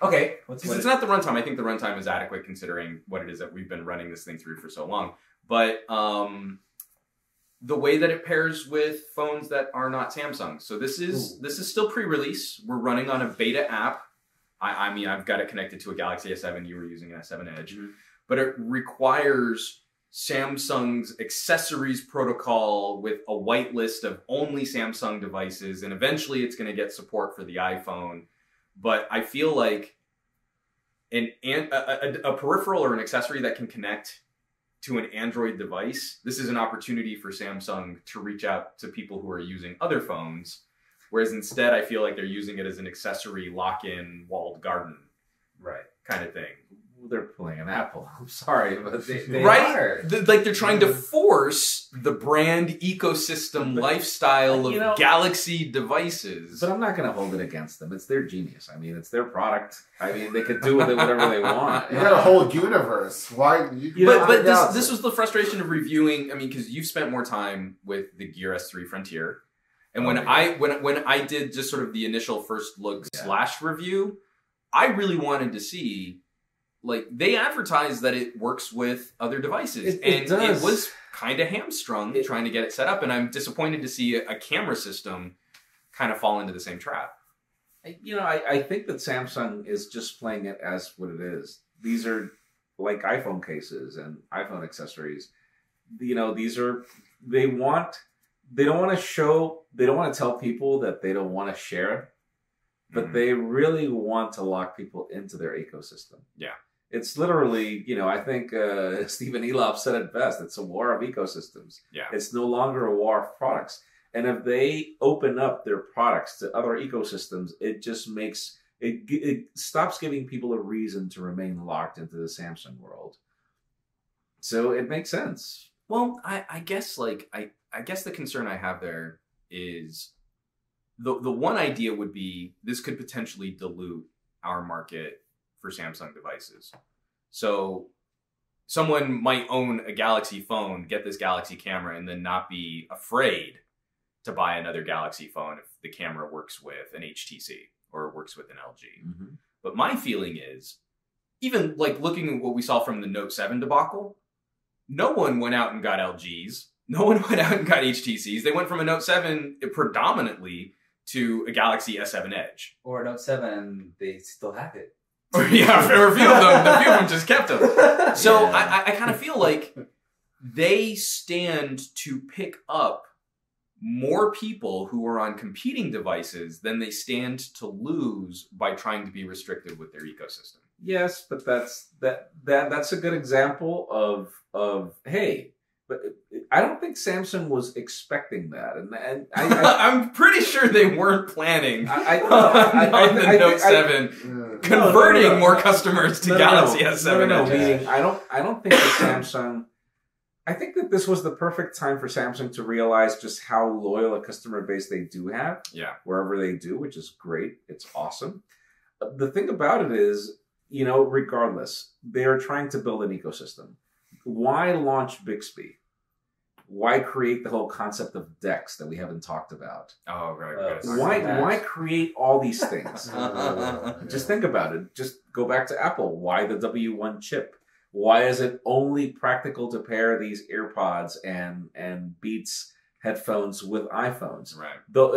Okay. Because it's not the runtime. I think the runtime is adequate considering what it is that we've been running this thing through for so long. But the way that it pairs with phones that are not Samsung. So this is still pre-release. We're running on a beta app. I mean, I've got it connected to a Galaxy S7. You were using an S7 Edge. Mm-hmm. But it requires Samsung's accessories protocol with a whitelist of only Samsung devices. And eventually it's going to get support for the iPhone. But I feel like a peripheral or an accessory that can connect to an Android device, this is an opportunity for Samsung to reach out to people who are using other phones. Whereas instead, I feel like they're using it as an accessory lock-in walled garden kind of thing. They're playing an Apple. I'm sorry, but they are. Like they're trying to force the brand ecosystem lifestyle of Galaxy devices. But I'm not going to hold it against them. It's their genius. I mean, it's their product. I mean, they could do with it whatever they want. You got a whole univerce. Why? But this was the frustration of reviewing. I mean, because you've spent more time with the Gear S3 Frontier. And when I did just sort of the initial first look / review, I really wanted to see, like, they advertised that it works with other devices. It was kind of hamstrung trying to get it set up. And I'm disappointed to see a camera system kind of fall into the same trap. I think that Samsung is just playing it as what it is. These are like iPhone cases and iPhone accessories. They don't want to tell people that they don't want to share it, but they really want to lock people into their ecosystem. Yeah. It's literally, I think Stephen Elop said it best. It's a war of ecosystems. Yeah. It's no longer a war of products. And if they open up their products to other ecosystems, it just makes, it stops giving people a reason to remain locked into the Samsung world. So it makes sense. Well, I guess I guess the concern I have there is the one idea would be this could potentially dilute our market for Samsung devices. So someone might own a Galaxy phone, get this Galaxy camera, and then not be afraid to buy another Galaxy phone if the camera works with an HTC or works with an LG. Mm-hmm. But my feeling is, even like looking at what we saw from the Note 7 debacle, no one went out and got LGs. No one went out and got HTCs. They went from a Note 7 predominantly to a Galaxy S7 Edge. Or a Note 7, and they still have it. Yeah, for a few of them just kept them. So I kind of feel like they stand to pick up more people who are on competing devices than they stand to lose by trying to be restrictive with their ecosystem. Yes, but that's a good example of hey, but I don't think Samsung was expecting that, and I'm pretty sure they weren't planning on the Note 7 converting more customers to Galaxy S7. Meaning I don't think that Samsung. I think that this was the perfect time for Samsung to realize just how loyal a customer base they do have. Yeah, wherever they do, which is great. It's awesome. The thing about it is, regardless, they are trying to build an ecosystem. Why launch Bixby? Why create the whole concept of DeX that we haven't talked about? Oh, right. Why create all these things? Just think about it. Just go back to Apple. Why the W1 chip? Why is it only practical to pair these AirPods and Beats headphones with iPhones? Right. Though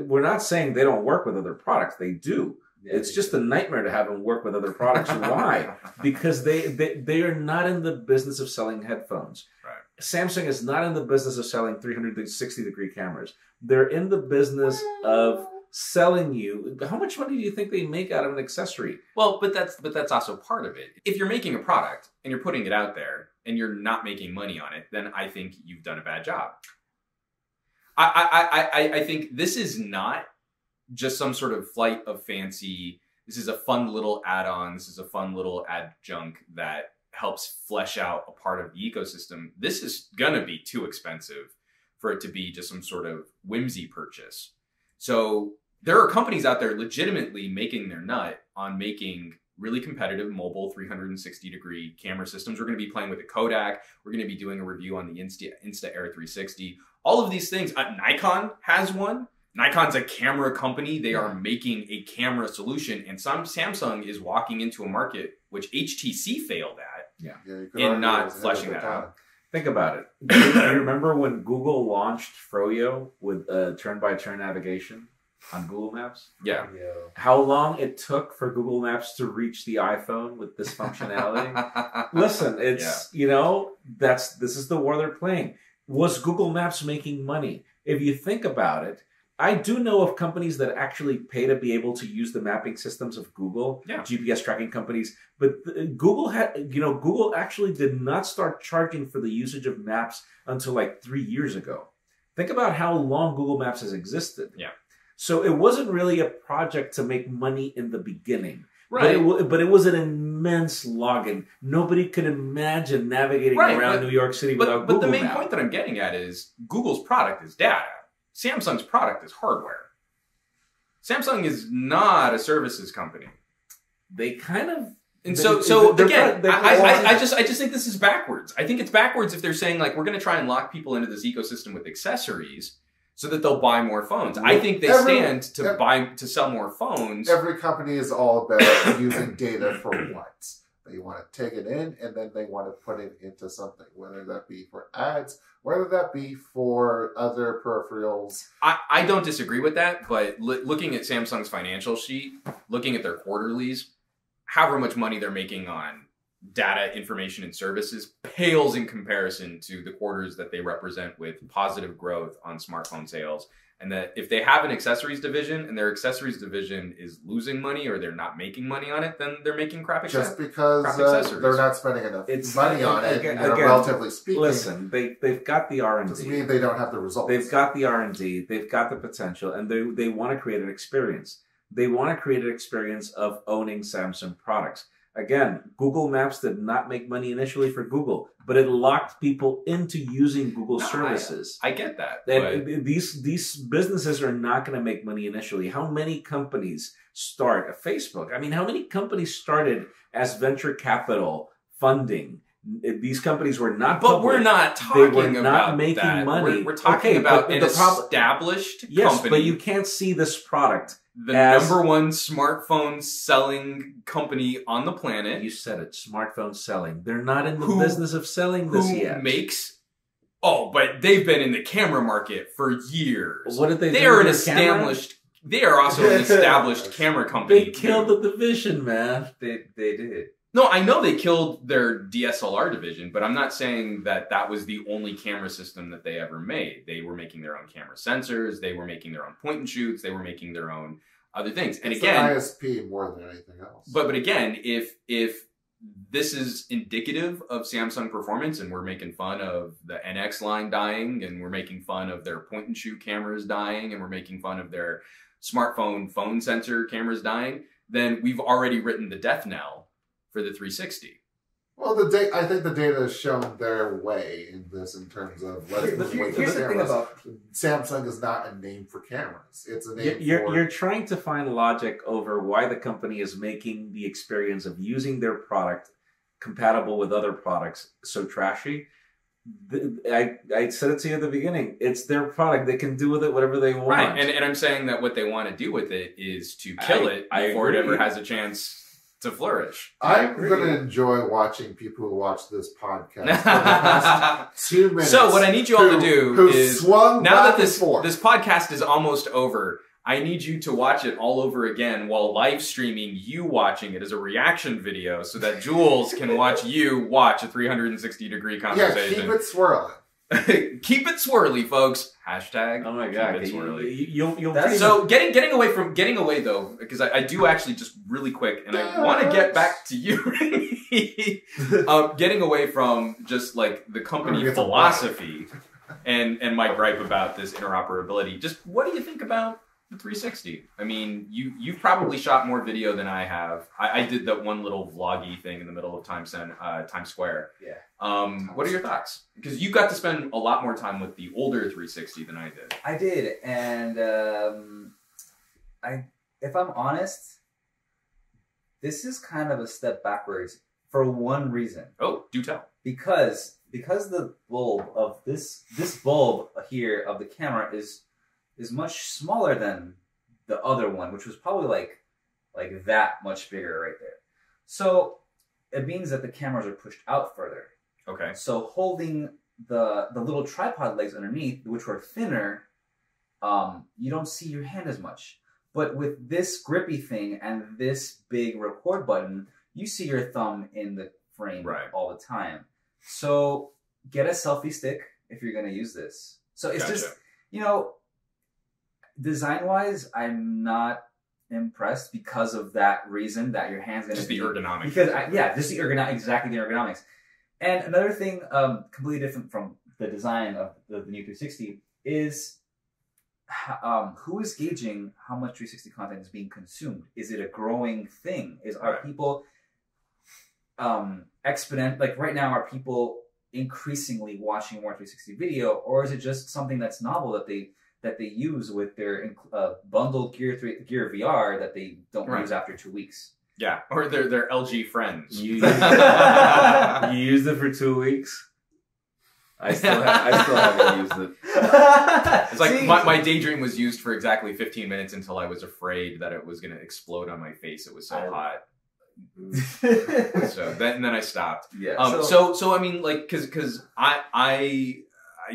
we're not saying they don't work with other products. They do. Yeah, it's just a nightmare to have them work with other products. Why? Because they are not in the business of selling headphones. Right. Samsung is not in the business of selling 360-degree cameras. They're in the business of selling you. How much money do you think they make out of an accessory? Well, but that's also part of it. If you're making a product and you're putting it out there and you're not making money on it, then I think you've done a bad job. I think this is not just some sort of flight of fancy. This is a fun little add-on. This is a fun little adjunct that helps flesh out a part of the ecosystem. This is gonna be too expensive for it to be just some sort of whimsy purchase. So there are companies out there legitimately making their nut on making really competitive mobile 360-degree camera systems. We're going to be playing with the Kodak. We're going to be doing a review on the Insta Air 360. All of these things. Nikon has one. Nikon's a camera company. They are making a camera solution. And Samsung is walking into a market which HTC failed at in not fleshing that out. Think about it. Do you remember when Google launched Froyo with turn-by-turn navigation on Google Maps? Yeah. How long it took for Google Maps to reach the iPhone with this functionality? Listen, it's, this is the war they're playing. Was Google Maps making money? If you think about it, I do know of companies that actually pay to be able to use the mapping systems of Google, GPS tracking companies. But Google actually did not start charging for the usage of maps until like 3 years ago. Think about how long Google Maps has existed. Yeah. So it wasn't really a project to make money in the beginning. Right. But it was an immense login. Nobody could imagine navigating around New York City without Google Maps. But the main point that I'm getting at is Google's product is data. Samsung's product is hardware. Samsung is not a services company. They kind of... And I just think this is backwards. I think it's backwards if they're saying, like, we're going to try and lock people into this ecosystem with accessories so that they'll buy more phones. I think they stand to sell more phones. Every company is all about using data for what? They want to take it in and then they want to put it into something, whether that be for ads, whether that be for other peripherals. I don't disagree with that, but looking at Samsung's financial sheet, looking at their quarterlies, however much money they're making on data, information, and services pales in comparison to the quarters that they represent with positive growth on smartphone sales. And that if they have an accessories division and their accessories division is losing money or they're not making money on it, then they're making crap accessories. Just because they're not spending enough money on it, relatively speaking. Listen, they've got the R&D. Doesn't mean they don't have the results. They've got the R&D. They've got the potential. And they want to create an experience. They want to create an experience of owning Samsung products. Again, Google Maps did not make money initially for Google, but it locked people into using Google services. I get that. And these businesses are not going to make money initially. How many companies start? Facebook. I mean, how many companies started as venture capital funding? These companies were not public. But we're not talking they were about not making that. money. We're talking about an established yes, company. but you can't see this product. The number one smartphone selling company on the planet. You said it, smartphone selling. They're not in the business of selling this yet. Who makes Oh, but they've been in the camera market for years. What did they do? They are an with their camera? established. They are also an established camera company. They killed the division, man. They did. No, I know they killed their DSLR division, but I'm not saying that that was the only camera system that they ever made. They were making their own camera sensors. They were making their own point and shoots. They were making their own other things. And it's again, an ISP more than anything else. but again, if this is indicative of Samsung performance, and we're making fun of the NX line dying, and we're making fun of their point and shoot cameras dying, and we're making fun of their smartphone phone sensor cameras dying, then we've already written the death knell for the 360. Well, I think the data has shown their way in this in terms of let's move away from Here's the thing cameras. about Samsung is not a name for cameras. It's a name for... You're trying to find logic over why the company is making the experience of using their product compatible with other products so trashy. I said it to you at the beginning. It's their product. They can do with it whatever they want. Right, and I'm saying that what they want to do with it is to kill it before it ever has a chance to flourish. I'm going to enjoy watching people who watch this podcast for the past 2 minutes. So what I need you all to do is, swung now that back this and forth. podcast is almost over, I need you to watch it all over again while live streaming you watching it as a reaction video so that Jules can watch you watch a 360-degree conversation. Yeah, keep it swirling. Keep it swirly, folks. Hashtag. Oh my god! Keep it swirly. You'll So getting away though, because I do actually just really quick, and I want to get back to you. Getting away from just like the company philosophy and my gripe about this interoperability. Just what do you think about the 360? I mean, you've probably shot more video than I have. I did that one little vloggy thing in the middle of Times Square. Yeah. What are your thoughts? Because you got to spend a lot more time with the older 360 than I did. I did, and if I'm honest, this is kind of a step backwards for one reason. Oh, do tell. Because the bulb of this bulb here of the camera is much smaller than the other one, which was probably like that much bigger right there. So it means that the cameras are pushed out further. Okay. So holding the little tripod legs underneath, which were thinner, you don't see your hand as much. But with this grippy thing and this big record button, you see your thumb in the frame all the time. So get a selfie stick if you're going to use this. So it's just, design-wise, I'm not impressed because of that reason that your hand's going to be... Just the ergonomics. Because, just the ergonomics, exactly the ergonomics. And another thing completely different from the design of the new 360 is who is gauging how much 360 content is being consumed? Is it a growing thing? Are people exponent, like right now, are people increasingly watching more 360 video, or is it just something that's novel that they use with their bundled Gear VR that they don't use after 2 weeks? Yeah, or their LG friends. You used it for 2 weeks. I still haven't used it. It's like my daydream was used for exactly 15 minutes until I was afraid that it was going to explode on my face. It was so hot. So then I stopped. Yeah. So I mean, like, because I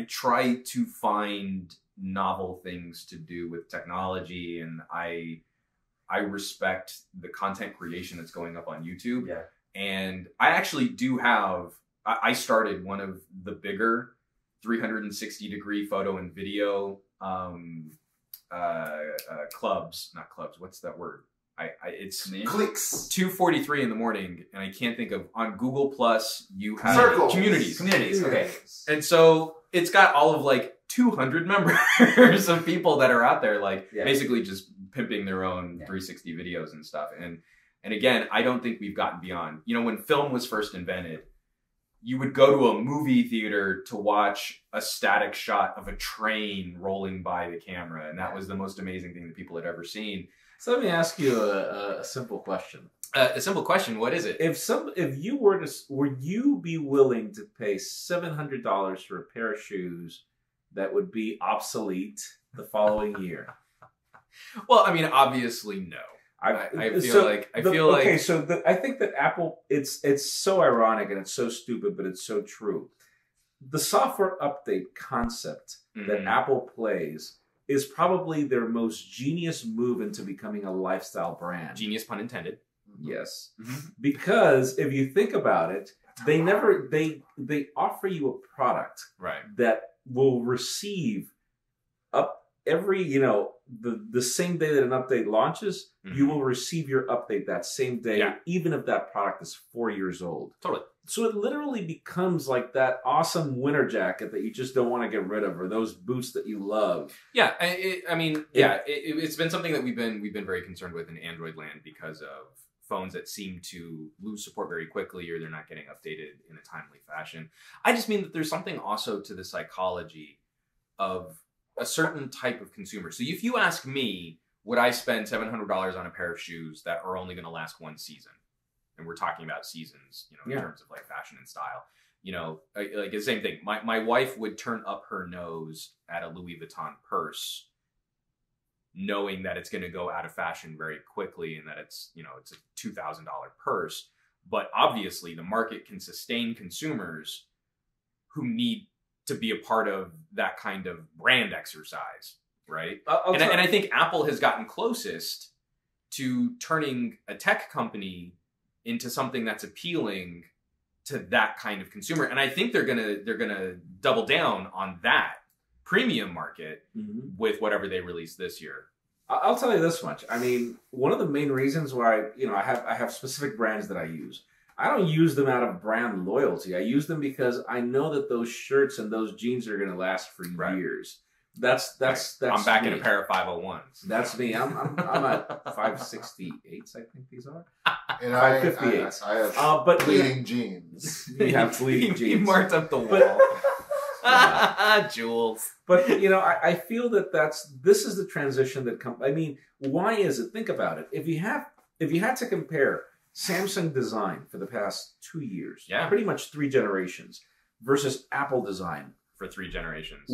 try to find novel things to do with technology, and I respect the content creation that's going up on YouTube. Yeah. And I actually do have. I started one of the bigger 360-degree photo and video clubs. Not clubs. What's that word? It's Clicks. 2:43 in the morning, and I can't think of. On Google Plus, you have Circles. communities. Okay. And so it's got all of like 200 members of people that are out there, like basically just pimping their own 360 videos and stuff. And again, I don't think we've gotten beyond. When film was first invented, you would go to a movie theater to watch a static shot of a train rolling by the camera, and that was the most amazing thing that people had ever seen. So let me ask you a simple question. A simple question. What is it? If you were to, would you be willing to pay $700 for a pair of shoes that would be obsolete the following year? Well, I mean, obviously, no. I feel like I think that Apple, it's so ironic and it's so stupid, but it's so true. the software update concept that Mhm. Apple plays is probably their most genius move into becoming a lifestyle brand. Genius pun intended. Yes. Mhm. Because if you think about it, they offer you a product Right. that will receive up every, the same day that an update launches, you will receive your update that same day, Yeah. even if that product is 4 years old. Totally. So it literally becomes like that awesome winter jacket that you just don't want to get rid of, or those boots that you love. Yeah, it's been something that we've been very concerned with in Android land because of phones that seem to lose support very quickly, or they're not getting updated in a timely fashion. I just mean that there's something also to the psychology of a certain type of consumer. So if you ask me, would I spend $700 on a pair of shoes that are only going to last one season? And we're talking about seasons, in terms of like fashion and style. Like the same thing. My wife would turn up her nose at a Louis Vuitton purse, knowing that it's going to go out of fashion very quickly and that it's a $2,000 purse. But obviously the market can sustain consumers who need to be a part of that kind of brand exercise, right? And I think Apple has gotten closest to turning a tech company into something that's appealing to that kind of consumer. And I think they're gonna double down on that premium market with whatever they release this year. I'll tell you this much. I mean, one of the main reasons why I have specific brands that I use. I don't use them out of brand loyalty. I use them because I know that those shirts and those jeans are going to last for years. That's I'm back me. in a pair of 501s. That's me. I'm at 568s. I think these are. And 558s. I have but bleeding jeans. You have bleeding jeans. You marked up the wall. Jules. But I feel that this is the transition that comes. I mean, why is it? Think about it. If you had to compare Samsung design for the past 2 years, pretty much 3 generations, versus Apple design for 3 generations,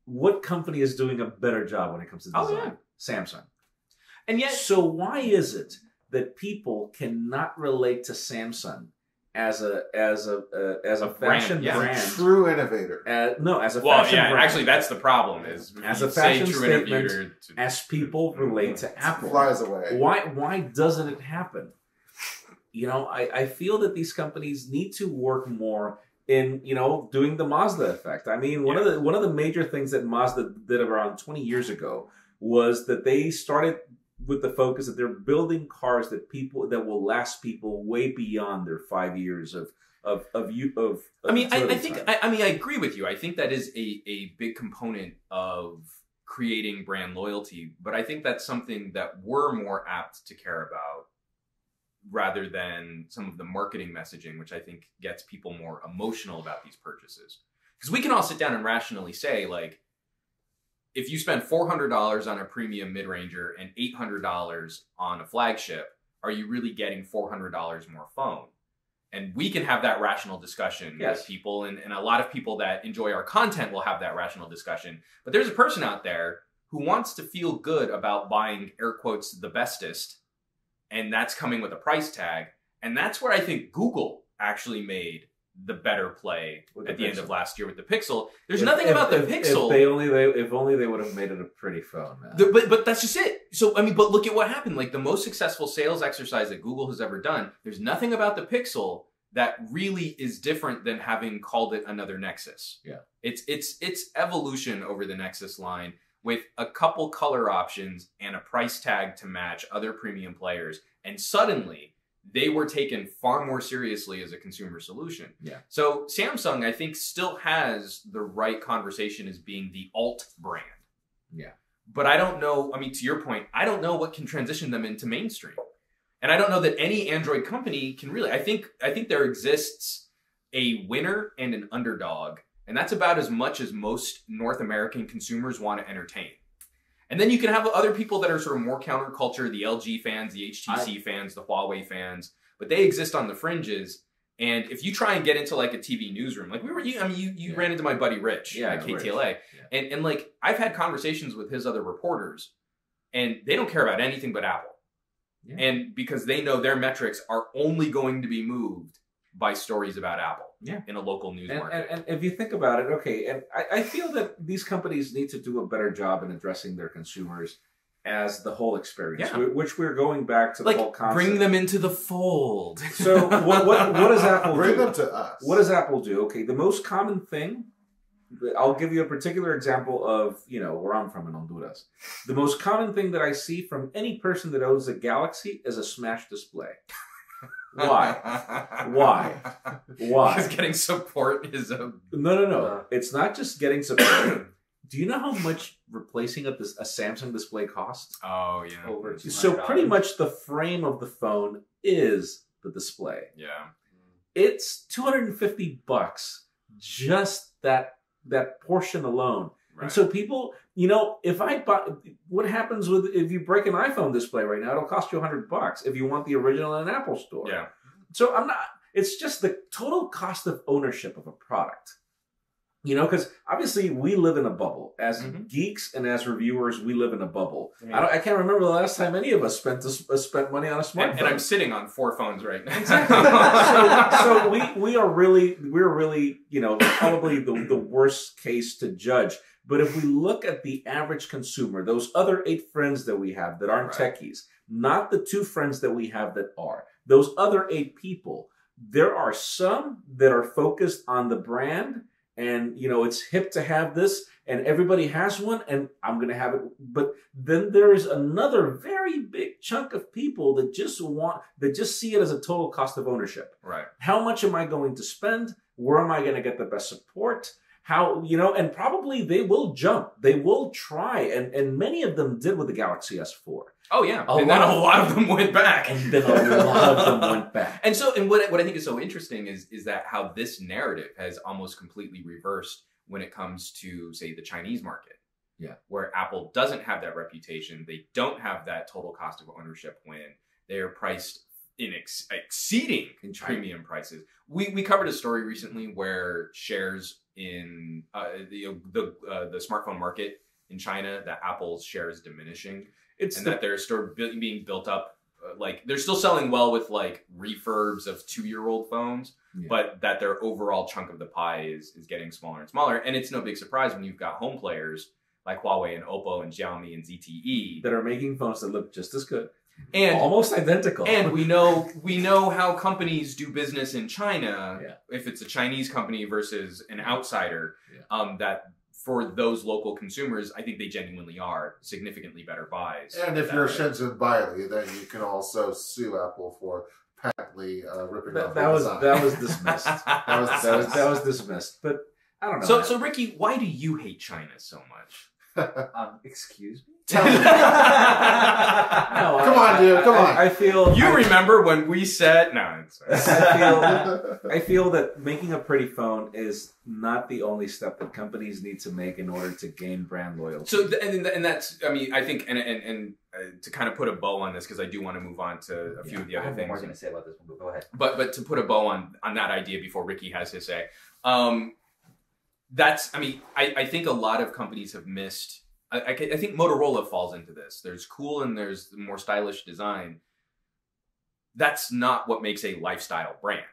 what company is doing a better job when it comes to design? Samsung. And yet, so why is it that people cannot relate to Samsung as a fashion brand? True innovator. As a fashion brand. Actually, that's the problem. Is as a fashion statement, as people relate to Apple, flies away. Why doesn't it happen? I feel that these companies need to work more in doing the Mazda effect. I mean, one of the major things that Mazda did around 20 years ago was that they started with the focus that they're building cars that will last people way beyond their 5 years of I mean, I agree with you. I think that is a big component of creating brand loyalty, but I think that's something that we're more apt to care about rather than some of the marketing messaging, which I think gets people more emotional about these purchases. Because we can all sit down and rationally say, like, if you spend $400 on a premium mid-ranger and $800 on a flagship, are you really getting $400 more phone? And we can have that rational discussion with people, and a lot of people that enjoy our content will have that rational discussion. But there's a person out there who wants to feel good about buying, air quotes, the bestest, and that's coming with a price tag. And that's where I think Google actually made the better play at the end of last year with the Pixel. There's nothing about the Pixel. If only they would have made it a pretty phone, man. But that's just it. So, I mean, but look at what happened. Like, the most successful sales exercise that Google has ever done, there's nothing about the Pixel that really is different than having called it another Nexus. Yeah. It's evolution over the Nexus line with a couple color options and a price tag to match other premium players. And suddenly, they were taken far more seriously as a consumer solution. Yeah. So Samsung, I think, still has the right conversation as being the alt brand. Yeah. But I don't know, I mean, to your point, I don't know what can transition them into mainstream. And I don't know that any Android company can really. I think there exists a winner and an underdog. And that's about as much as most North American consumers want to entertain. And then you can have other people that are sort of more counterculture, the LG fans, the HTC fans, the Huawei fans, but they exist on the fringes. And if you try and get into like a TV newsroom, like you ran into my buddy Rich at KTLA, and like I've had conversations with his other reporters, and they don't care about anything but Apple. Yeah. And because they know their metrics are only going to be moved by stories about Apple Yeah. in a local news market. And if you think about it, okay, and I feel that these companies need to do a better job in addressing their consumers as the whole experience, which we're going back to the whole concept. Bring them into the fold. So what does Apple Bring do? them to us. What does Apple do? Okay, the most common thing, I'll give you a particular example of, where I'm from in Honduras. The most common thing that I see from any person that owns a Galaxy is a smash display. Why? Why? Because getting support is a... No. It's not just getting support. Do you know how much replacing a Samsung display costs? Oh, yeah. Over $200. So pretty much the frame of the phone is the display. Yeah. It's $250 just that portion alone. Right. And so people, if I buy, what happens if you break an iPhone display right now, it'll cost you $100 if you want the original in an Apple store. Yeah. So it's just the total cost of ownership of a product. Because obviously we live in a bubble. As geeks and as reviewers, we live in a bubble. Yeah. I can't remember the last time any of us spent money on a smartphone. And I'm sitting on 4 phones right now. Exactly. so we're really, probably the worst case to judge. But if we look at the average consumer, those other 8 friends that we have that aren't techies, not the 2 friends that we have that are, those other 8 people, there are some that are focused on the brand. And, it's hip to have this, and everybody has one, and I'm going to have it. But then there is another very big chunk of people that just see it as a total cost of ownership. Right. How much am I going to spend? Where am I going to get the best support? How, and probably they will jump. They will try. And many of them did with the Galaxy S4. Oh, yeah. And then a lot of them went back. And then a lot of them went back. And so, and what I think is so interesting is that how this narrative has almost completely reversed when it comes to, say, the Chinese market. Yeah. Where Apple doesn't have that reputation. They don't have that total cost of ownership when they are priced in exceeding premium prices. We covered a story recently where shares in the smartphone market in China, that Apple's share is diminishing. That they're still being built up, they're still selling well with refurbs of 2-year-old phones, but that their overall chunk of the pie is getting smaller and smaller. And it's no big surprise when you've got home players like Huawei and Oppo and Xiaomi and ZTE that are making phones that look just as good and almost identical. And we know how companies do business in China. If it's a Chinese company versus an outsider, that. For those local consumers, I think they genuinely are significantly better buys. And if you're Shenzhen Bailey, then you can also sue Apple for patently ripping off that was dismissed. that was dismissed. But I don't know. So Ricky, why do you hate China so much? Excuse me? Tell me. Come on, dude. Come on. I feel you remember when we said no. I feel that making a pretty phone is not the only step that companies need to make in order to gain brand loyalty. So and that's I think and to kind of put a bow on this, because I do want to move on to a few of the other things. I have more to say about this one, but go ahead. But to put a bow on that idea before Ricky has his say, I think a lot of companies have missed. I think Motorola falls into this. There's cool and there's more stylish design. That's not what makes a lifestyle brand.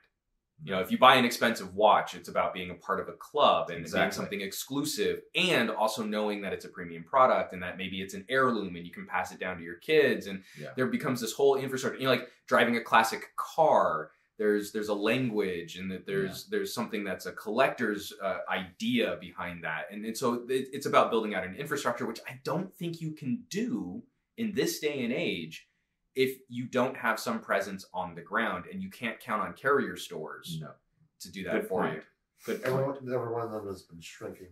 If you buy an expensive watch, it's about being a part of a club and being something exclusive, and also knowing that it's a premium product and that maybe it's an heirloom and you can pass it down to your kids. And there becomes this whole infrastructure. Like driving a classic car. There's a language, and that there's something that's a collector's idea behind that, and so it's about building out an infrastructure, which I don't think you can do in this day and age if you don't have some presence on the ground, and you can't count on carrier stores to do that for you. Good point. Every one of them has been shrinking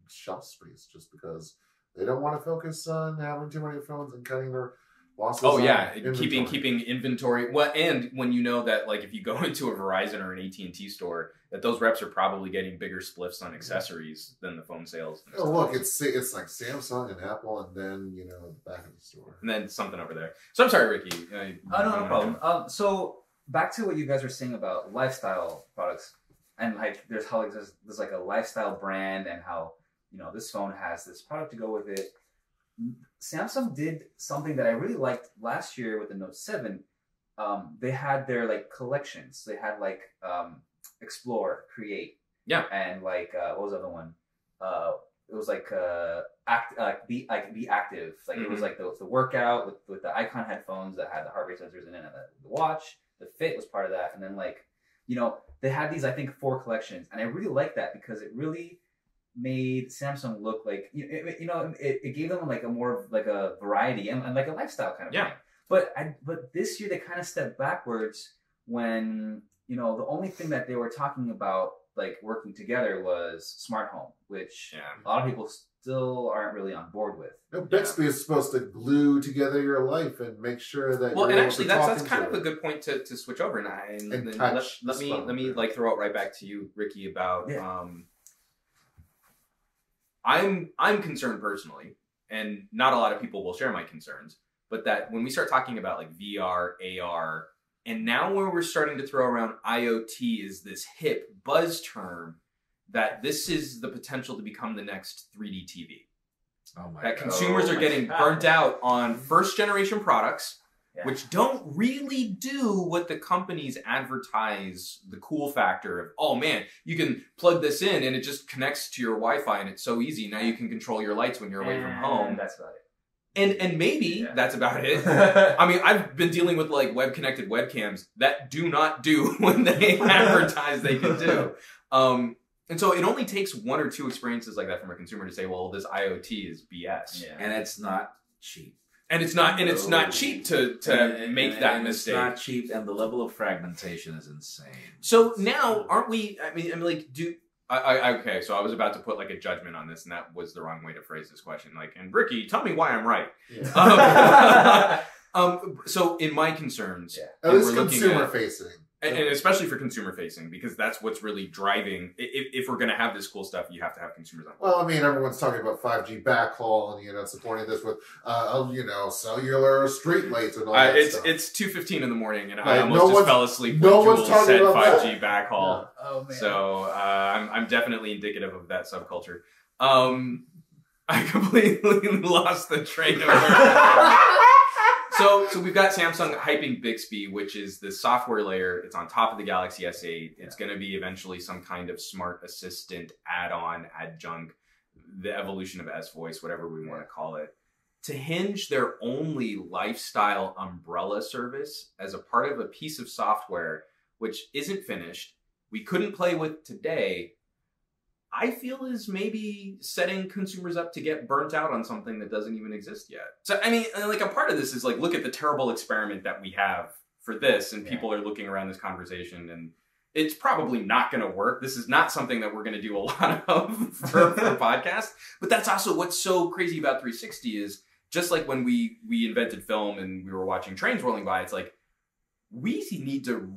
shelf space just because they don't want to focus on having too many phones and cutting their losses. Oh yeah, keeping inventory. Well, and when you know that, like, if you go into a Verizon or an AT&T store, that those reps are probably getting bigger spliffs on accessories than the phone sales. Oh look, it's like Samsung and Apple, and then the back of the store, and then something over there. So I'm sorry, Ricky. No problem. So back to what you guys are saying about lifestyle products, and there's like a lifestyle brand, and how this phone has this product to go with it. Samsung did something that I really liked last year with the Note 7. they had their like collections. They had like explore, create, and like what was the other one? It was like be active. Like it was like the workout with the Icon headphones that had the heart rate sensors in it, and the watch. The Fit was part of that, and then like they had these I think 4 collections, and I really liked that because it really made Samsung look like it gave them like a more like a variety and like a lifestyle kind of thing. But this year they kind of stepped backwards when the only thing that they were talking about like working together was smart home, which a lot of people still aren't really on board with. Bixby is supposed to glue together your life and make sure that. Well, and actually, that's kind of a good point to switch over, and let me like throw it right back to you, Ricky, about I'm concerned personally, and not a lot of people will share my concerns, but that when we start talking about like VR, AR, and now when we're starting to throw around IoT is this hip buzz term, that this is the potential to become the next 3D TV. That consumers are getting burnt out on first generation products, which don't really do what the companies advertise the cool factor of, oh man, you can plug this in and it just connects to your Wi-Fi and it's so easy. Now you can control your lights when you're away from home. That's about it. And maybe that's about it. I mean, I've been dealing with like web connected webcams that do not do what they advertise they can do. And so it only takes 1 or 2 experiences like that from a consumer to say, well, this IoT is BS. Yeah. And it's not cheap. And it's not cheap to make that mistake. It's not cheap, and the level of fragmentation is insane. So now, aren't we? I mean, like, okay, so I was about to put like a judgment on this, and that was the wrong way to phrase this question. Like, and Ricky, tell me why I'm right. Yeah. So in my concerns, at least consumer facing. And especially for consumer facing, because that's what's really driving. If we're going to have this cool stuff, you have to have consumers on board. Well, I mean, everyone's talking about 5G backhaul and supporting this with cellular street lights and all that stuff. It's 2:15 in the morning, and I almost just fell asleep when Jules said 5G backhaul. Yeah. Oh man! So I'm definitely indicative of that subculture. I completely lost the train of thought. So we've got Samsung hyping Bixby, which is the software layer. It's on top of the Galaxy S8. It's going to be eventually some kind of smart assistant add-on, adjunct, the evolution of S-Voice, whatever we want to call it, to hinge their only lifestyle umbrella service as a part of a piece of software which isn't finished, we couldn't play with today, I feel is maybe setting consumers up to get burnt out on something that doesn't even exist yet. So, I mean, like a part of this is like, look at the terrible experiment that we have for this, and people are looking around this conversation, and it's probably not going to work. This is not something that we're going to do a lot of for a podcast, but that's also what's so crazy about 360 is just like when we invented film and we were watching trains rolling by, it's like, we need to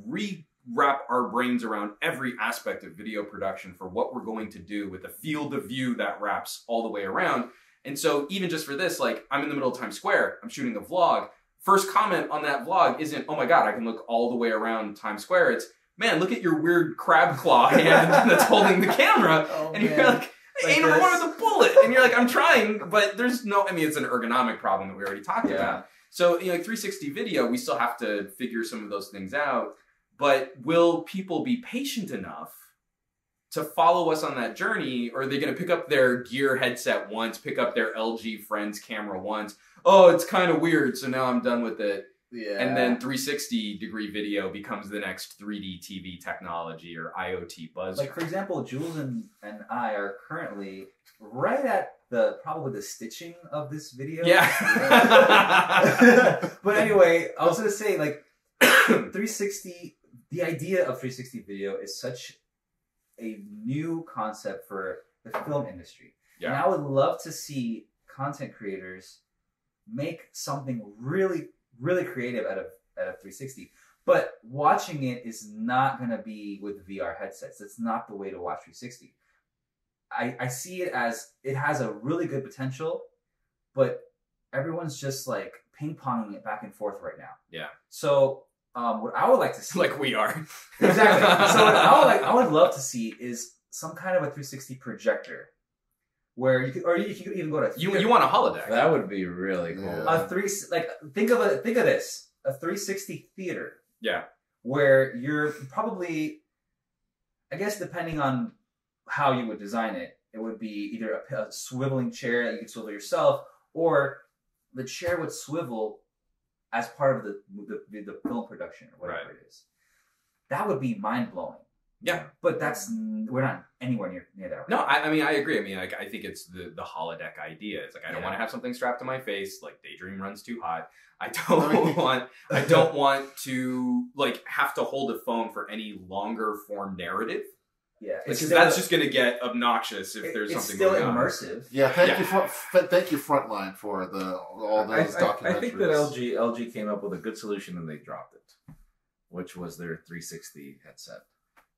wrap our brains around every aspect of video production for what we're going to do with a field of view that wraps all the way around. And so even just for this, like I'm in the middle of Times Square, I'm shooting a vlog. First comment on that vlog isn't, oh my God, I can look all the way around Times Square. It's, man, look at your weird crab claw hand that's holding the camera. And you're like aim more with a bullet. And you're like, I'm trying, but there's no, I mean, it's an ergonomic problem that we already talked about. So, 360 video, we still have to figure some of those things out. But will people be patient enough to follow us on that journey? Or are they going to pick up their Gear headset once, pick up their LG Friends camera once? Oh, it's kind of weird, so now I'm done with it. Yeah. And then 360-degree video becomes the next 3D TV technology or IoT buzz. Like, for example, Jules and I are currently right at probably the stitching of this video. Yeah. But anyway, I was going to say, like, 360... The idea of 360 video is such a new concept for the film industry. Yeah. And I would love to see content creators make something really, really creative out of 360. But watching it is not going to be with VR headsets. That's not the way to watch 360. I see it as it has a really good potential, but everyone's just like ping-ponging it back and forth right now. Yeah. So... what I would like to see, like we are, exactly. So what I would love to see is some kind of a 360 projector, where you could even go to you want a holodeck. That would be really cool. Think of this. a 360 theater. Yeah. Where you're probably, I guess, depending on how you would design it, it would be either a swiveling chair that you could swivel yourself, or the chair would swivel as part of the film production or whatever it is. That would be mind blowing. Yeah, but we're not anywhere near that. Right no, I mean, I agree. I mean, like, I think it's the holodeck idea. It's like I don't want to have something strapped to my face. Like Daydream runs too hot. I don't want to like have to hold a phone for any longer form narrative. Yeah, because that's just going to get obnoxious if there's something going on. It's still immersive. Yeah, thank you Frontline for all those documentaries. I think that LG came up with a good solution and they dropped it, which was their 360 headset.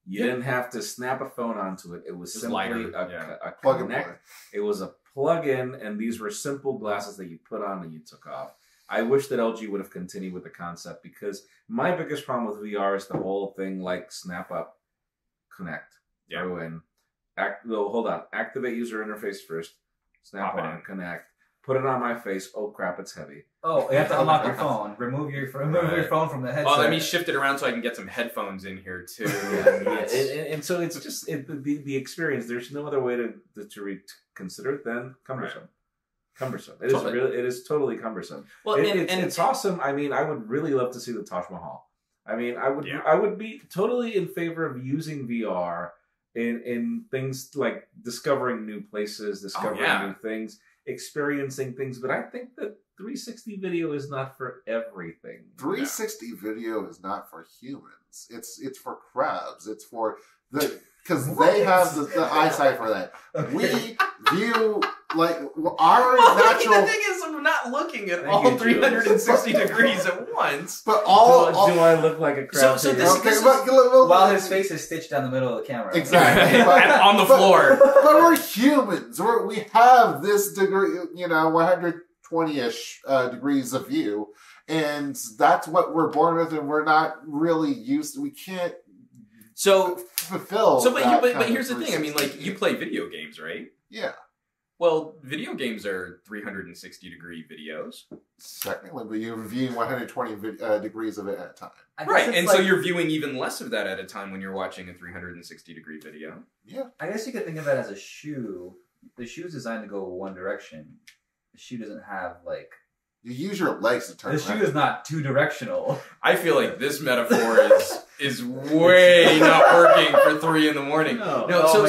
You didn't have to snap a phone onto it. It was simply a plug and play. It was a plug-in, and these were simple glasses that you put on and you took off. I wish that LG would have continued with the concept, because my biggest problem with VR is the whole thing like snap up, connect, throw in, hold on, activate user interface first, snap on, connect, put it on my face. Oh crap, it's heavy. Oh, you have to unlock your phone. Remove your phone from the headset. Oh, let me shift it around so I can get some headphones in here too. And so it's just the experience. There's no other way to consider it than cumbersome. Right. Cumbersome. It is totally cumbersome. Well, it's awesome. I mean, I would really love to see the Taj Mahal. I mean, I would be totally in favor of using VR in things like discovering new places, discovering new things, experiencing things. But I think that 360 video is not for everything. 360 video is not for humans. It's for crabs. It's for because they have the eyesight for that. Okay. We view like our natural. The thing is, I'm not looking at all 360 degrees at once. But do I look like a crab? So this while his face is stitched down the middle of the camera. Exactly. On the floor. But we're humans. We have this degree, 120-ish degrees of view, and that's what we're born with, and we're not really used to. We can't fulfill. But here's the thing. I mean, like, you play video games, right? Yeah. Well, video games are 360-degree videos. Technically, but you're viewing 120 degrees of it at a time. Right, and so you're viewing even less of that at a time when you're watching a 360-degree video. Yeah. I guess you could think of that as a shoe. The shoe's designed to go one direction. The shoe doesn't have, like... You use your legs to turn around. The shoe is not two-directional. I feel like this metaphor is way not working for 3 in the morning. So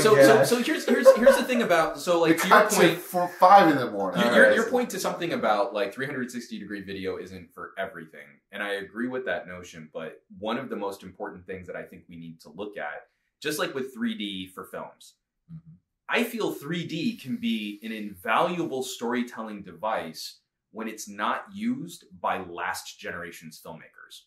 here's the thing about like to your point for 5 in the morning. Your point to something about like 360-degree video isn't for everything, and I agree with that notion. But one of the most important things that I think we need to look at, just like with 3D for films, I feel 3D can be an invaluable storytelling device when it's not used by last generation's filmmakers.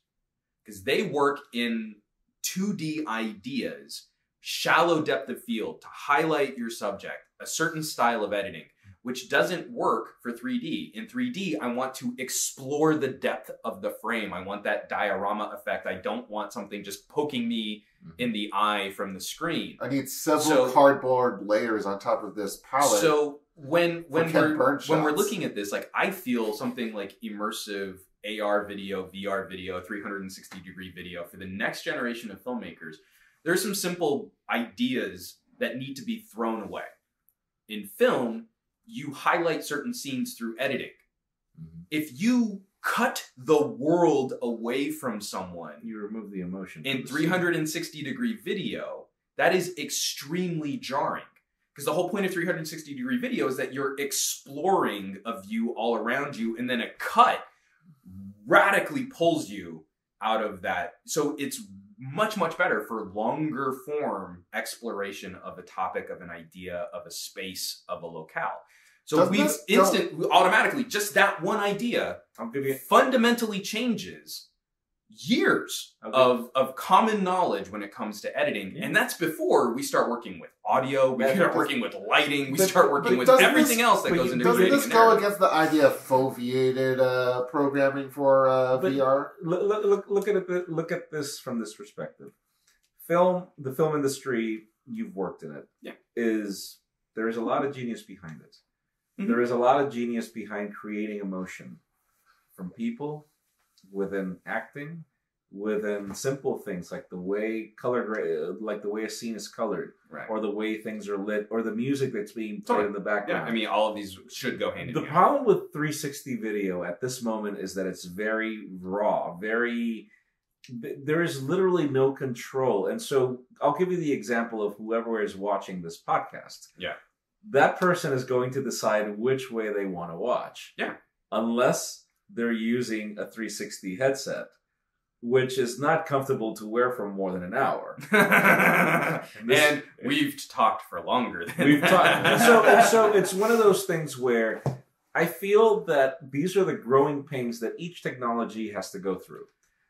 Because they work in 2D ideas, shallow depth of field to highlight your subject, a certain style of editing, which doesn't work for 3D. In 3D, I want to explore the depth of the frame. I want that diorama effect. I don't want something just poking me in the eye from the screen. I need several cardboard layers on top of this palette. So when we're looking at this, like, I feel something like immersive AR video, VR video, 360-degree video for the next generation of filmmakers, there's some simple ideas that need to be thrown away. In film, you highlight certain scenes through editing. If you cut the world away from someone, you remove the emotion. In 360-degree video, that is extremely jarring. Because the whole point of 360-degree video is that you're exploring a view all around you, and then a cut radically pulls you out of that. So it's much, much better for longer form exploration of a topic, of an idea, of a space, of a locale. So automatically, just that one idea fundamentally changes years of common knowledge when it comes to editing. And that's before we start working with audio, we start working with lighting, we start working with everything else that goes into creating. Doesn't this go against the idea of foveated programming for VR? Look at this from this perspective. The film industry, you've worked in it, there is a lot of genius behind it. There is a lot of genius behind creating emotion from people within acting, within simple things like the way like the way a scene is colored, Right. or the way things are lit, or the music that's being played in the background. Yeah, I mean, all of these should go hand in The hand. problem with 360 video at this moment is that it's very raw, there is literally no control. And so I'll give you the example of whoever is watching this podcast. Yeah. That person is going to decide which way they want to watch. Yeah. Unless they're using a 360 headset, which is not comfortable to wear for more than an hour. And we've talked for longer than We've that. so it's one of those things where I feel that these are the growing pains that each technology has to go through.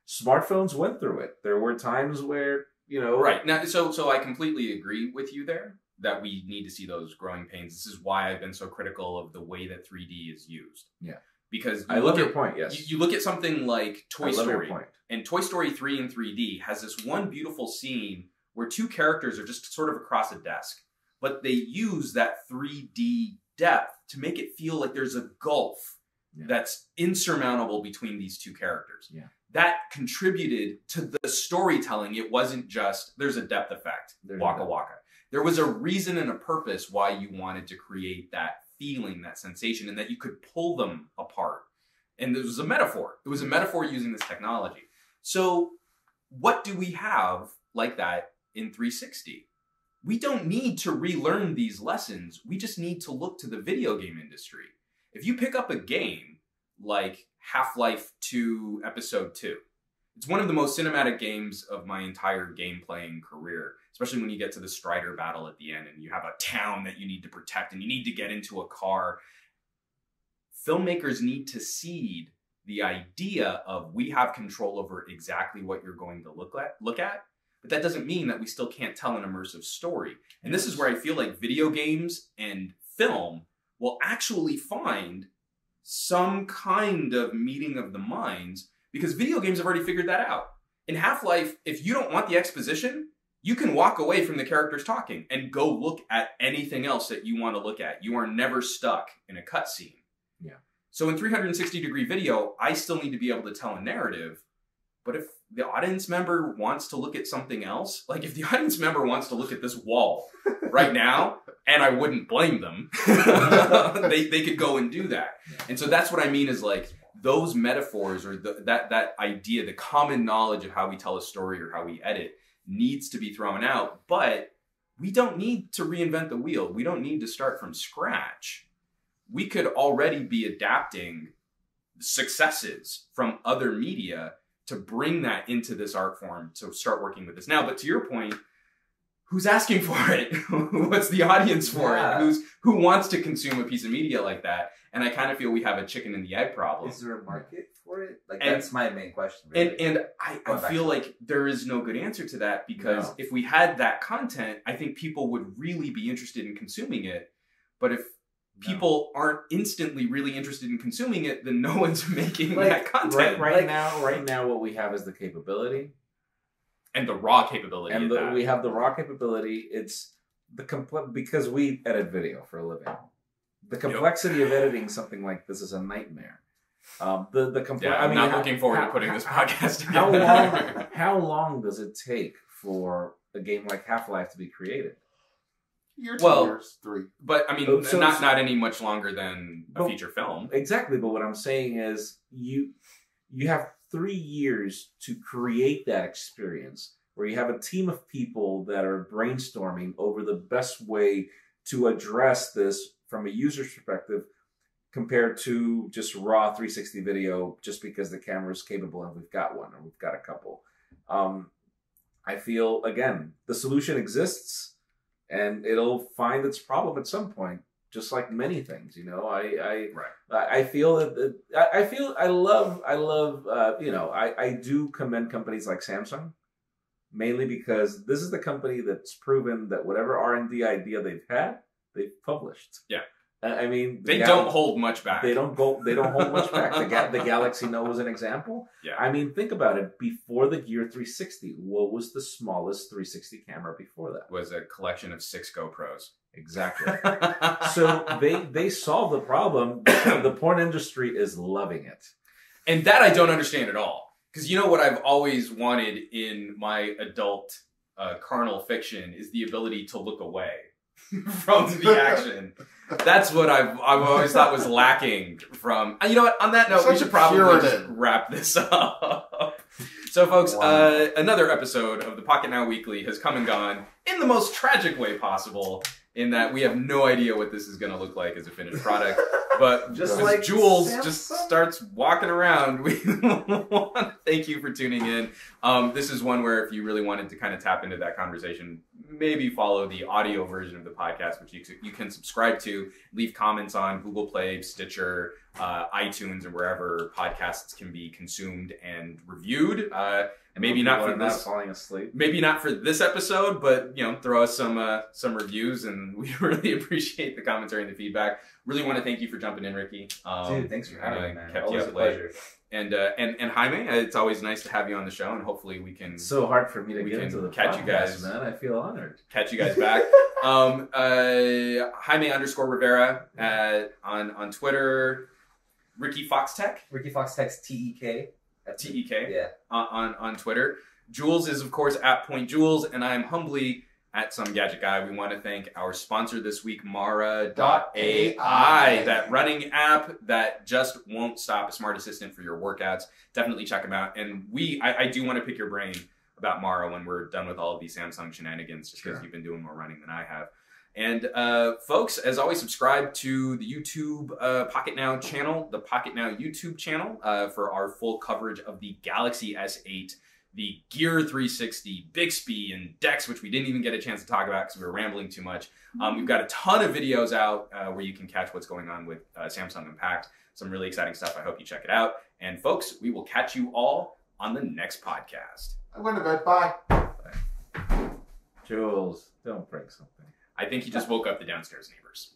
Smartphones went through it. There were times where, Right. Now, so I completely agree with you there that we need to see those growing pains. This is why I've been so critical of the way that 3D is used. Yeah. Because I love your point, yes. You look at something like Toy I love Story. your point. And Toy Story 3 in 3D has this one beautiful scene where two characters are just sort of across a desk. But they use that 3D depth to make it feel like there's a gulf that's insurmountable between these two characters. Yeah. That contributed to the storytelling. It wasn't just, there's a depth effect, waka waka. There was a reason and a purpose why you wanted to create that feeling, that sensation, and that you could pull them apart. And it was a metaphor. It was a metaphor using this technology. So what do we have like that in 360? We don't need to relearn these lessons. We just need to look to the video game industry. If you pick up a game like Half-Life 2 Episode 2, it's one of the most cinematic games of my entire game playing career, especially when you get to the Strider battle at the end and you have a town that you need to protect and you need to get into a car. Filmmakers need to seed the idea of we have control over exactly what you're going to look at, but that doesn't mean that we still can't tell an immersive story. And this is where I feel like video games and film will actually find some kind of meeting of the minds, because video games have already figured that out. In Half-Life, if you don't want the exposition, you can walk away from the characters talking and go look at anything else that you want to look at. You are never stuck in a cutscene. Yeah. So in 360-degree video, I still need to be able to tell a narrative. But if the audience member wants to look at something else, like if the audience member wants to look at this wall right now, and I wouldn't blame them, they could go and do that. And so that's what I mean is like those metaphors or that idea, the common knowledge of how we tell a story or how we edit needs to be thrown out. But we don't need to reinvent the wheel. We don't need to start from scratch. We could already be adapting successes from other media to bring that into this art form, to start working with this now. But to your point, who's asking for it? What's the audience for it? Who wants to consume a piece of media like that? And I kind of feel we have a chicken and the egg problem. Is there a market for it? Like, that's my main question. Really. And I feel like there is no good answer to that, because if we had that content, I think people would really be interested in consuming it. But if people aren't instantly really interested in consuming it, then no one's making that content. Right now, what we have is the capability. And the raw capability. And we have the raw capability. It's because we edit video for a living. The complexity of editing something like this is a nightmare. I'm not looking forward to putting this podcast together. How long does it take for a game like Half-Life to be created? Year, 2 years, 3. But I mean, not any much longer than a feature film. Exactly. But what I'm saying is, you have 3 years to create that experience, where you have a team of people that are brainstorming over the best way to address this from a user's perspective, compared to just raw 360 video, just because the camera is capable and we've got one or we've got a couple. I feel, again, the solution exists and it'll find its problem at some point, just like many things, I feel that I do commend companies like Samsung, mainly because this is the company that's proven that whatever R&D idea they've had, they've published. Yeah. I mean, they don't hold much back. They don't hold much back. The Galaxy Note was an example. Yeah. I mean, think about it. Before the Gear 360, what was the smallest 360 camera before that? Was a collection of 6 GoPros. Exactly. So they solved the problem. The porn industry is loving it. And that I don't understand at all. Because you know what I've always wanted in my adult carnal fiction is the ability to look away from the action. That's what I've always thought was lacking from... You know what? On that note, we should probably just wrap this up. So, folks, another episode of the Pocketnow Weekly has come and gone in the most tragic way possible, in that we have no idea what this is going to look like as a finished product. But just like Jules just starts walking around, we want to thank you for tuning in. This is one where if you really wanted to kind of tap into that conversation, maybe follow the audio version of the podcast, which you can subscribe to, leave comments on Google Play, Stitcher, iTunes, and wherever podcasts can be consumed and reviewed. And maybe not for this, falling asleep. Maybe not for this episode, but throw us some reviews, and we really appreciate the commentary and the feedback. Really want to thank you for jumping in, Ricky. Dude, thanks for having me, man. Kept Always you up a pleasure. And Jaime, it's always nice to have you on the show, and hopefully we can. So hard for me to get into the catch podcast, you guys, man. I feel honored. Catch you guys back. Jaime_Rivera on Twitter. Ricky Fox Tech. Ricky Fox Tech's TEK. TEK. Yeah. On Twitter. Jules is of course at Point Jules, and I am humbly at Some Gadget Guy. We want to thank our sponsor this week, Mara.ai, that running app that just won't stop, a smart assistant for your workouts. Definitely check them out. And I do want to pick your brain about Mara when we're done with all of these Samsung shenanigans, just because you've been doing more running than I have. And folks, as always, subscribe to the YouTube Pocketnow channel, the Pocketnow YouTube channel, for our full coverage of the Galaxy S8, the Gear 360, Bixby, and Dex, which we didn't even get a chance to talk about because we were rambling too much. We've got a ton of videos out where you can catch what's going on with Samsung Unpacked. Some really exciting stuff. I hope you check it out. And folks, we will catch you all on the next podcast. I went to bed. Bye. Jules, don't break something. I think he just woke up the downstairs neighbors.